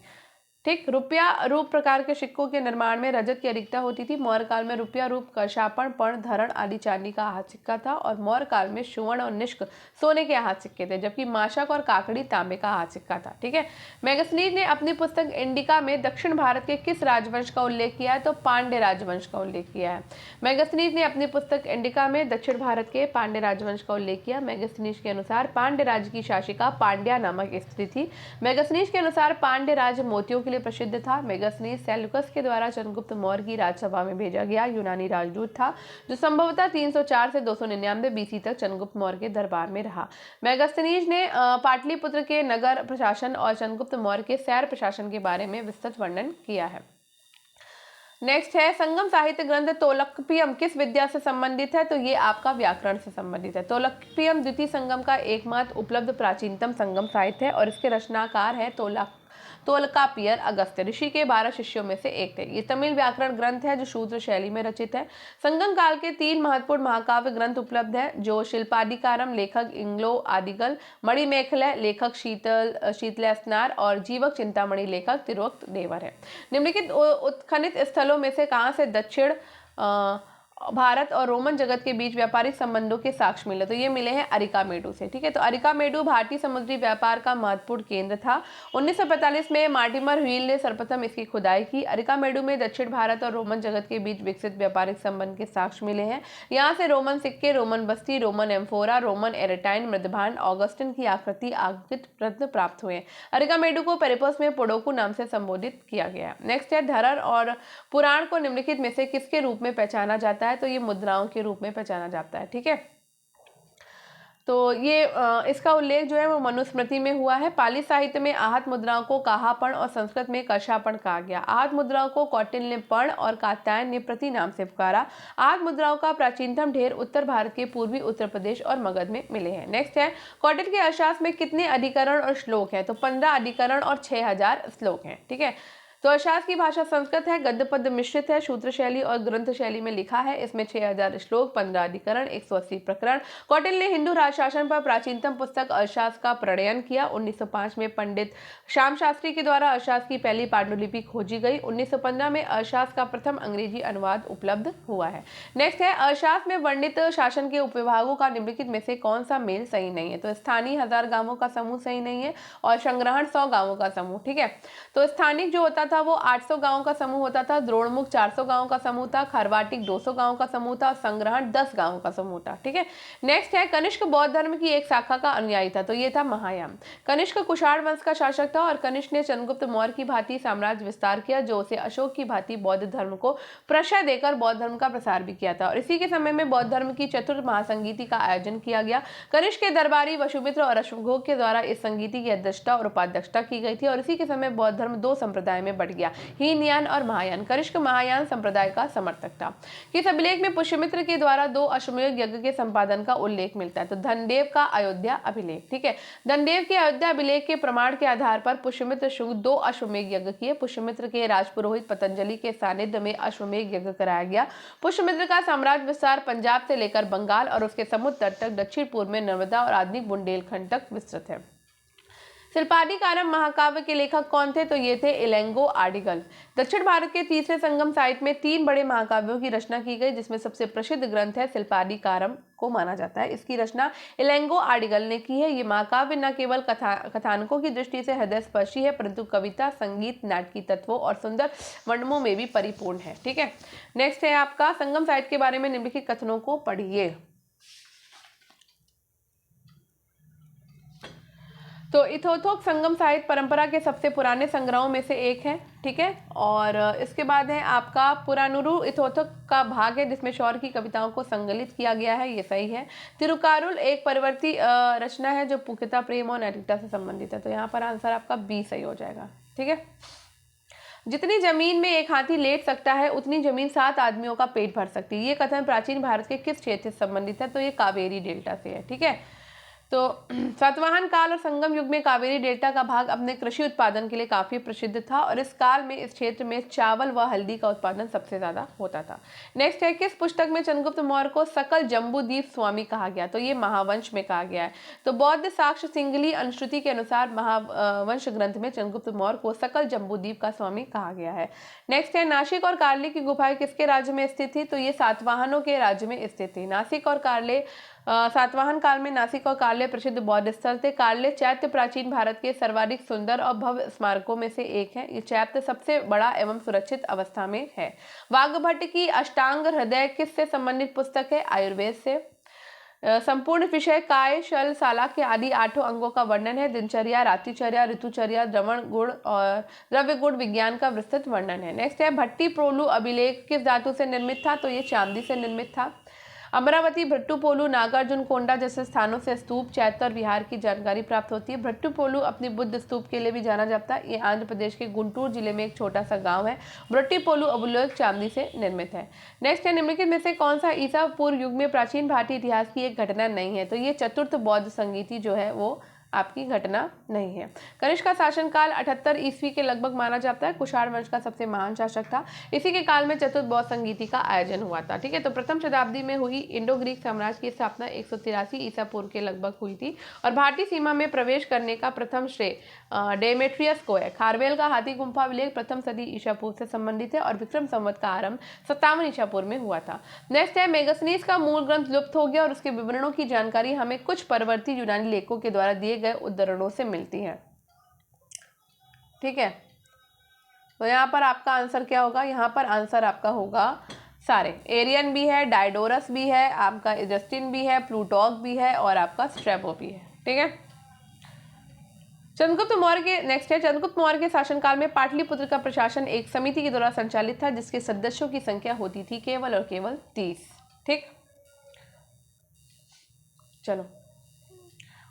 ठीक, रुपया रूप प्रकार के सिक्कों के निर्माण में रजत की अधिकता होती थी। मौर्य काल में रुपया रूप कर्षापण पर्ण धरण आदि चांदी का हाथ सिक्का था और मौर्य काल में सुवर्ण और निष्क सोने के हाथ सिक्के थे, जबकि माशक और काकड़ी तांबे का हाथ सिक्का था। ठीक है, मैगस्नीज ने अपनी पुस्तक इंडिका में दक्षिण भारत के किस राजवंश का उल्लेख किया है? तो पांड्य राजवंश का उल्लेख किया है। मैगस्नीज ने अपनी पुस्तक इंडिका में दक्षिण भारत के पांड्य राजवंश का उल्लेख किया। मैगस्नीज के अनुसार पांड्य राज्य की शासिका पांड्या नामक स्त्री थी। मैगस्नीज के अनुसार पांड्य राज्य मोतियों के लिए प्रसिद्ध था। मेगस्नीज सेल्यूकस के द्वारा चंद्रगुप्त मौर्य की राजसभा में भेजा गया यूनानी राजदूत था, जो संभवतः 304 से 299 बीसी तक चंद्रगुप्त मौर्य के दरबार में रहा। मेगस्नीज ने पाटलिपुत्र के नगर प्रशासन और चंद्रगुप्त मौर्य के शहर प्रशासन के बारे में विस्तृत वर्णन किया है। नेक्स्ट है संगम साहित्य ग्रंथ तोलकपियम किस विद्या से संबंधित है? तो ये आपका व्याकरण से संबंधित है। तोलकपियम द्वितीय संगम का एकमात्र उपलब्ध प्राचीनतम संगम साहित्य है और इसके रचनाकार है तोलकापियर अगस्त्य, ऋषि के 12 शिष्यों में से एक थे। ये तमिल व्याकरण ग्रंथ है जो शूद्र शैली में रचित है। संगम काल के 3 महत्वपूर्ण महाकाव्य ग्रंथ उपलब्ध है, जो शिल्पादिकारम लेखक इंग्लो आदिगल, मणिमेखला लेखक शीतलस्नार और जीवक चिंतामणि लेखक तिरुवक्त देवर है। निम्नलिखित उत्खनित स्थलों में से कहां से दक्षिण भारत और रोमन जगत के बीच व्यापारिक संबंधों के साक्ष्य मिले? तो ये मिले हैं अरिकामेडू से। ठीक है, तो अरिकामेडू भारतीय समुद्री व्यापार का महत्वपूर्ण केंद्र था। 1945 में मार्टिमर व्हील ने सर्वप्रथम इसकी खुदाई की। अरिकामेडू में दक्षिण भारत और रोमन जगत के बीच विकसित व्यापारिक संबंध के साक्ष्य मिले हैं। यहाँ से रोमन सिक्के, रोमन बस्ती, रोमन एम्फोरा, रोमन एरेटाइन मृदभांड, ऑगस्टिन की आकृति अंकित रत्न प्राप्त हुए। अरिकामेडू को पेरिपस में पोडोकू नाम से संबोधित किया गया। नेक्स्ट है धरर और पुराण को निम्नलिखित में से किसके रूप में पहचाना जाता है? तो ये मुद्राओं के रूप में पहचाना जाता है। ठीक है, तो ये इसका उल्लेख जो है वो मनुस्मृति में हुआ है। पाली साहित्य में आहत मुद्राओं को काहापण और संस्कृत में कर्षापण कहा गया। आहत मुद्राओं को कौटिल्य ने पर्ण और कात्यायन ने प्रति नाम से पुकारा। आहत मुद्राओं का प्राचीनतम ढेर उत्तर भारत के पूर्वी उत्तर प्रदेश और मगध में मिले हैं। नेक्स्ट है कौटिल्य के अर्थशास्त्र में कितने अधिकरण और श्लोक हैं? तो 15 अधिकरण और 6000 श्लोक हैं। ठीक है, तो अर्थशास्त्र की भाषा संस्कृत है, गद्य पद्य मिश्रित है, सूत्र शैली और ग्रंथ शैली में लिखा है। इसमें 6000 श्लोक, 15 अधिकरण, 180 प्रकरण। कौटिल्य ने हिंदू राजशासन पर प्राचीनतम पुस्तक अर्थशास्त्र का प्रणयन किया। 1905 में पंडित श्याम शास्त्री के द्वारा अर्थशास्त्र की पहली पांडुलिपि खोजी गई। 1915 में अर्थशास्त्र का प्रथम अंग्रेजी अनुवाद उपलब्ध हुआ है। नेक्स्ट है अर्थशास्त्र में वर्णित शासन के उपविभागों का निम्नलिखित में से कौन सा मेल सही नहीं है? तो स्थानीय 1000 गांवों का समूह सही नहीं है और संग्रहण 100 गांवों का समूह। ठीक है, तो स्थानिक जो होता था वो 800 गांवों का समूह होता था, द्रोणमुख 400 गांवों का समूह था, खरवाटिक 200 गांवों का समूह था और संग्रहण 10 गांवों का समूह था। ठीक है, नेक्स्ट है कनिष्क बौद्ध धर्म की एक शाखा का अनुयायी था, तो ये था महायान। कनिष्क कुषाण वंश का शासक था और कनिष्क ने चंद्रगुप्त मौर्य की भांति साम्राज्य विस्तार किया, जो उसे अशोक की भांति बौद्ध धर्म को प्रश्रय देकर बौद्ध धर्म का प्रसार भी किया था। और इसी के समय में बौद्ध धर्म की चतुर्थ महासंगीति का आयोजन किया गया। कनिष्क के दरबारी वसुमित्र और अश्वघोष के द्वारा इस संगीति की अध्यक्षता और उपाध्यक्षता की गई थी और इसी के समय बौद्ध धर्म 2 संप्रदाय में में बढ़ गया। हीनयान और महायान, कनिष्क महायान संप्रदाय का समर्थक था। किस अभिलेख में पुष्यमित्र के द्वारा 2 अश्वमेध यज्ञ के संपादन का उल्लेख मिलता है? तो धनदेव का अयोध्या अभिलेख। ठीक है, धनदेव के अयोध्या अभिलेख के प्रमाण के आधार पर पुष्यमित्र शुंग 2 अश्वमेध यज्ञ किए। पुष्यमित्र के राजपुरोहित पतंजलि के सानिध्य में अश्वमेध यज्ञ कराया गया। पुष्यमित्र का साम्राज्य विस्तार पंजाब से लेकर बंगाल और उसके समुद्र तट तक, दक्षिण पूर्व में नर्मदा और आधुनिक बुंदेलखंड तक विस्तृत है। शिल्पादिकारम महाकाव्य के लेखक कौन थे? तो ये थे इलेंगो आर्डिगल। दक्षिण भारत के तीसरे संगम साहित्य में 3 बड़े महाकाव्यों की रचना की गई, जिसमें सबसे प्रसिद्ध ग्रंथ है शिल्पादिकारम को माना जाता है। इसकी रचना इलेंगो आर्डिगल ने की है। ये महाकाव्य न केवल कथानकों की दृष्टि से हृदयस्पर्शी है, परंतु कविता, संगीत, नाटकीय तत्वों और सुंदर वर्णनों में भी परिपूर्ण है। ठीक है, नेक्स्ट है आपका संगम साहित्य के बारे में निम्नलिखित कथनों को पढ़िए। तो इथोथोक संगम साहित्य परंपरा के सबसे पुराने संग्रहों में से एक है। ठीक है, और इसके बाद है आपका पुरानुरु इथोथोक का भाग है, जिसमें शौर की कविताओं को संकलित किया गया है। ये सही है। तिरुकारुल एक परवर्ती रचना है जो पुखता प्रेम और नैतिकता से संबंधित है। तो यहाँ पर आंसर आपका बी सही हो जाएगा। ठीक है, जितनी जमीन में एक हाथी लेट सकता है उतनी जमीन 7 आदमियों का पेट भर सकती है। ये कथन प्राचीन भारत के किस क्षेत्र से संबंधित है? तो ये कावेरी डेल्टा से है। ठीक है, तो सातवाहन काल और संगम युग में कावेरी डेल्टा का भाग अपने कृषि उत्पादन के लिए काफी प्रसिद्ध था और इस काल में इस क्षेत्र में चावल व हल्दी का उत्पादन सबसे ज्यादा होता था। नेक्स्ट है, किस पुस्तक में चंद्रगुप्त मौर्य को सकल जम्बूद्वीप स्वामी कहा गया? तो ये महावंश में कहा गया है। तो बौद्ध साक्ष्य सिंगली अनुश्रुति के अनुसार महावंश ग्रंथ में चंद्रगुप्त मौर्य को सकल जम्बूद्वीप का स्वामी कहा गया है। नेक्स्ट है, नासिक और कार्ले की गुफाएं किसके राज्य में स्थित थी? तो ये सातवाहनों के राज्य में स्थित थी। नासिक और कार्ले सातवाहन काल में नासिक और कार्ले प्रसिद्ध बौद्ध स्थल थे। कार्ले चैत्य प्राचीन भारत के सर्वाधिक सुंदर और भव्य स्मारकों में से एक है। ये चैत्य सबसे बड़ा एवं सुरक्षित अवस्था में है। वाग्भट की अष्टांग हृदय किससे संबंधित पुस्तक है? आयुर्वेद से। संपूर्ण विषय काय शल साला के आदि 8 अंगों का वर्णन है। दिनचर्या, रात्रिचर्या, ऋतुचर्या, द्रवण गुण और द्रव्य गुण विज्ञान का विस्तृत वर्णन है। नेक्स्ट है, भट्टी प्रोलू अभिलेख किस धातु से निर्मित था? तो ये चांदी से निर्मित था। अमरावती, भट्टुपोलू, नागार्जुन कोंडा जैसे स्थानों से स्तूप, चैत्य और विहार की जानकारी प्राप्त होती है। भट्टुपोलू अपनी बुद्ध स्तूप के लिए भी जाना जाता है। ये आंध्र प्रदेश के गुंटूर जिले में एक छोटा सा गांव है। भट्टीपोलू अभिलेख चांदी से निर्मित है। नेक्स्ट है, निम्नलिखित में से कौन सा ईसा पूर्व युग में प्राचीन भारतीय इतिहास की एक घटना नहीं है? तो ये चतुर्थ बौद्ध संगीति जो है वो आपकी घटना नहीं है। कनिष्क का शासनकाल 78 ईस्वी के लगभग माना जाता है। कुषाण वंश का सबसे महान शासक था। इसी के काल में चतुर्थ बौद्ध संगीति का आयोजन हुआ था। ठीक है, तो प्रथम शताब्दी में हुई इंडो ग्रीक साम्राज्य की स्थापना 183 ईसा पूर्व के लगभग हुई थी और भारतीय सीमा में प्रवेश करने का प्रथम श्रेय डेमेट्रियस को है। खारवेल का हाथी गुम्फा अभिलेख प्रथम सदी ईसा पूर्व से संबंधित है और विक्रम संवत का आरंभ 57 ईसा पूर्व में हुआ था। नेक्स्ट है, मेगस्थनीज का मूल ग्रंथ लुप्त हो गया और उसके विवरणों की जानकारी हमें कुछ परवर्ती यूनानी लेखकों के द्वारा दिए गए उद्धरणों से मिलती है। ठीक है, तो यहाँ पर आपका आंसर क्या होगा? यहाँ पर आंसर आपका होगा सारे। एरियन भी है, डायडोरस भी है, आपका इजस्टिन भी है, प्लूटॉक भी है और आपका स्ट्रैबो भी है। ठीक है, चंद्रगुप्त मौर्य के नेक्स्ट है, चंद्रगुप्त मौर्य के शासनकाल में पाटलिपुत्र का प्रशासन एक समिति के द्वारा संचालित था जिसके सदस्यों की संख्या होती थी केवल और केवल 30। ठीक, चलो,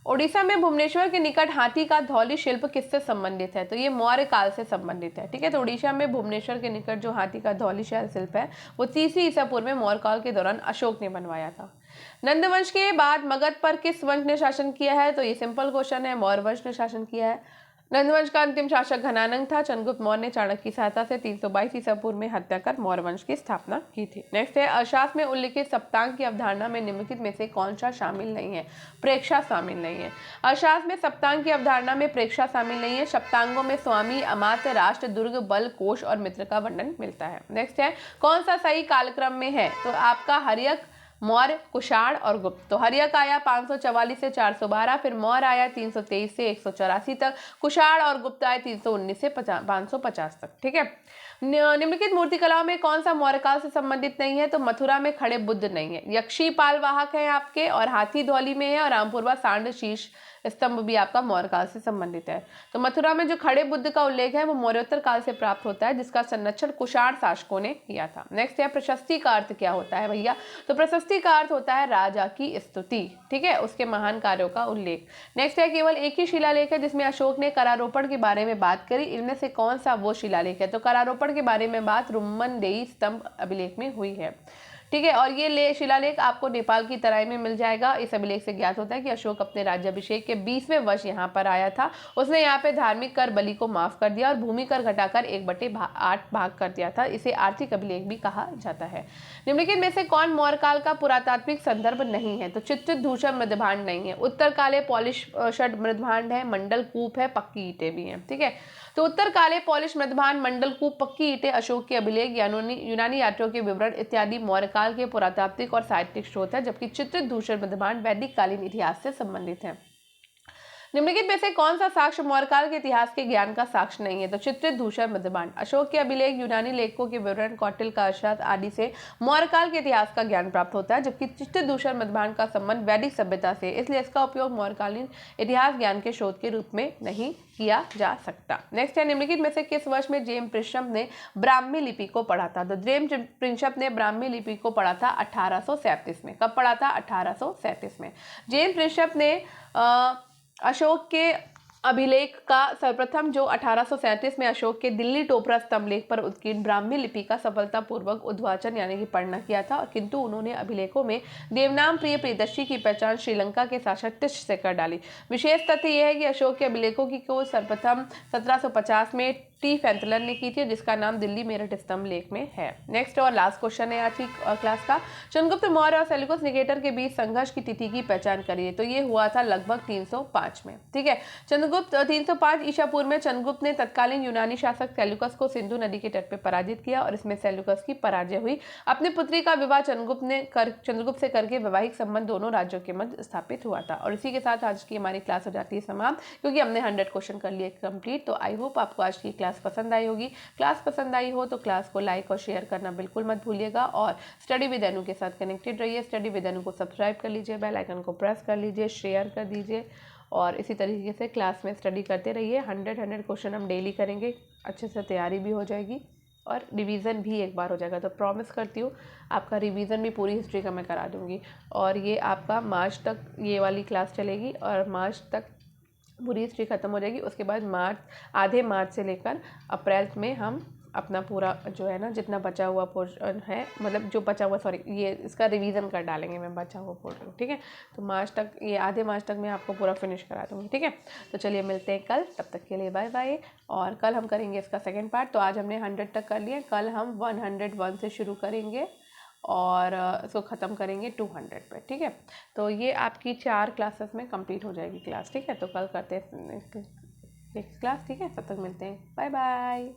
ओडिशा में भुवनेश्वर के निकट हाथी का धौली शिल्प किससे संबंधित है? तो ये मौर्य काल से संबंधित है। ठीक है, तो ओडिशा में भुवनेश्वर के निकट जो हाथी का धौली शिल्प है वो 30वीं ईसा पूर्व में मौर्य काल के दौरान अशोक ने बनवाया था। नंद वंश के बाद मगध पर किस वंश ने शासन किया है? तो ये सिंपल क्वेश्चन है, मौर्य वंश ने शासन किया है। नंदवंश का अंतिम शासक घनानंग था। चंद्रगुप्त मौर्य ने चाणक्य की सहायता से 322 ईसा पूर्व में हत्या कर मौर्य वंश की स्थापना की थी। नेक्स्ट है, अर्थशास्त्र में उल्लिखित सप्तांग की अवधारणा में निम्नलिखित में से कौन सा शामिल नहीं है? प्रेक्षा शामिल नहीं है। अर्थशास्त्र में सप्तांग की अवधारणा में प्रेक्षा शामिल नहीं है। सप्तांगों में स्वामी, अमात्य, राष्ट्र, दुर्ग, बल, कोष और मित्र का वर्णन मिलता है। नेक्स्ट है, कौन सा सही कालक्रम में है? तो आपका हर्यक, मौर्य, कुषाण और गुप्त। तो हर्यक आया 544 से 412, फिर मौर्य आया 323 से 184 तक, कुषाण और गुप्त आए 319 से 550 तक। ठीक है, निम्नलिखित मूर्तिकलाओं में कौन सा मौर्य काल से संबंधित नहीं है? तो मथुरा में खड़े बुद्ध नहीं है। यक्षी पाल वाहक है आपके और हाथी धौली में है और रामपुरवा सांड शीश स्तंभ भी आपका मौर्य काल से संबंधित है। तो मथुरा में जो खड़े बुद्ध का उल्लेख है वो मौर्योत्तर काल से प्राप्त होता है, जिसका संरक्षण कुषाण शासकों ने किया था। नेक्स्ट है प्रशस्ति का अर्थ क्या होता है भैया? तो प्रशस्ति का अर्थ होता है राजा की स्तुति, ठीक है, उसके महान कार्यों का उल्लेख। नेक्स्ट है केवल एक ही शिलालेख है जिसमें अशोक ने करारोपण के बारे में बात करी, इनमें से कौन सा वो शिलालेख है? तो करारोपण के बारे में बात रुम्मनदेई स्तंभ अभिलेख में हुई है, ठीक है। और ये शिलालेख आपको नेपाल की तराई में मिल जाएगा। इस अभिलेख से ज्ञात होता है कि अशोक अपने राज्याभिषेक के 20वें वर्ष यहाँ पर आया था। उसने यहाँ पे धार्मिक कर बलि को माफ कर दिया और भूमि कर घटाकर 1/8 भाग कर दिया था। इसे आर्थिक अभिलेख भी कहा जाता है। निम्नलिखित में से कौन मौर्य काल का पुरातात्विक संदर्भ नहीं है? तो चित्रित धूसर मृदभांड नहीं है, उत्तर काले पॉलिश षड मृदभांड है, मंडल कूप है, पक्की ईंटें भी हैं, ठीक है। तो उत्तर काले पॉलिश मृदभांड, मंडल कूप, पक्की ईंटें अशोक के अभिलेख, यूनानी यात्रियों के विवरण इत्यादि मौर्य काल के पुरातात्विक और साहित्यिक स्रोत है, जबकि चित्रित धूसर मृदभांड वैदिक कालीन इतिहास से संबंधित है। निम्नलिखित में से कौन सा साक्ष्य मौर्य काल के इतिहास के ज्ञान का साक्ष्य नहीं है? तो चित्रित धूसर मृदभांड। अशोक के अभिलेख, यूनानी लेखकों के विवरण, कौटिल्य का अर्थशास्त्र आदि से मौर्य काल के इतिहास का ज्ञान प्राप्त होता है, जबकि चित्रित धूसर मृदभांड का संबंध वैदिक सभ्यता से, इसलिए इसका उपयोग मौर्यकालीन इतिहास ज्ञान के स्रोत के रूप में नहीं किया जा सकता। नेक्स्ट है निम्नलिखित में से किस वर्ष में जेम्स प्रिंसप ने ब्राह्मी लिपि को पढ़ा था? तो जेम्स प्रिंसप ने ब्राह्मी लिपि को पढ़ा था 1837 में। कब पढ़ा था? 1837 में। जेम्स प्रिंसप ने अशोक के अभिलेख का सर्वप्रथम जो 1837 में अशोक के दिल्ली टोपरा स्तंभ लेख पर उत्कीर्ण ब्राह्मी लिपि का सफलतापूर्वक उद्वाचन यानी कि पढ़ना किया था, किंतु उन्होंने अभिलेखों में देवनाम प्रिय प्रियदर्शी की पहचान श्रीलंका के शासक टिश से कर डाली। विशेष तथ्य यह है कि अशोक के अभिलेखों की खोज सर्वप्रथम 1750 में टी फैंथलन ने की थी, जिसका नाम दिल्ली मेरठ स्तंभ लेख में है। नेक्स्ट और लास्ट क्वेश्चन है आज की क्लास का, चंद्रगुप्त मौर्य और सेल्यूकस निकेटर के बीच संघर्ष की तिथि की पहचान करिए। तो ये हुआ था लगभग 305 में, ठीक है। चंद्रगुप्त 305 ईसा पूर्व में चंद्रगुप्त ने तत्कालीन यूनानी शासक सेल्यूकस को सिंधु नदी के तट पर पराजित किया और इसमें सेल्यूकस की पराजय हुई। अपनी पुत्री का विवाह चंद्रगुप्त से करके वैवाहिक संबंध दोनों राज्यों के मध्य स्थापित हुआ था। और इसी के साथ आज की हमारी क्लास हो जाती है समाप्त, क्योंकि हमने 100 क्वेश्चन कर लिए कंप्लीट। तो आई होप आपको आज की क्लास पसंद आई होगी। क्लास पसंद आई हो तो क्लास को लाइक और शेयर करना बिल्कुल मत भूलिएगा और स्टडी विद अनु के साथ कनेक्टेड रहिए। स्टडी विद अनु को सब्सक्राइब कर लीजिए, बेल आइकन को प्रेस कर लीजिए, शेयर कर दीजिए और इसी तरीके से क्लास में स्टडी करते रहिए। 100 क्वेश्चन हम डेली करेंगे, अच्छे से तैयारी भी हो जाएगी और रिवीजन भी एक बार हो जाएगा। तो प्रॉमिस करती हूँ आपका रिवीजन भी पूरी हिस्ट्री का मैं करा दूँगी। और ये आपका मार्च तक ये वाली क्लास चलेगी और मार्च तक पूरी हिस्ट्री खत्म हो जाएगी। उसके बाद आधे मार्च से लेकर अप्रैल में हम अपना पूरा जो है ना जितना बचा हुआ पोर्शन है, मतलब जो बचा हुआ ये इसका रिवीजन कर डालेंगे मैं बचा हुआ पोर्शन, ठीक है। तो मार्च तक, ये आधे मार्च तक मैं आपको पूरा फिनिश करा दूँगी, ठीक है। तो चलिए मिलते हैं कल, तब तक के लिए बाय बाय। और कल हम करेंगे इसका सेकेंड पार्ट। तो आज हमने 100 तक कर लिए, कल हम 101 से शुरू करेंगे और इसको ख़त्म करेंगे 200 पे, ठीक है। तो ये आपकी 4 क्लासेस में कंप्लीट हो जाएगी क्लास, ठीक है। तो कल करते हैं नेक्स्ट क्लास, ठीक है। तब तक मिलते हैं, बाय बाय।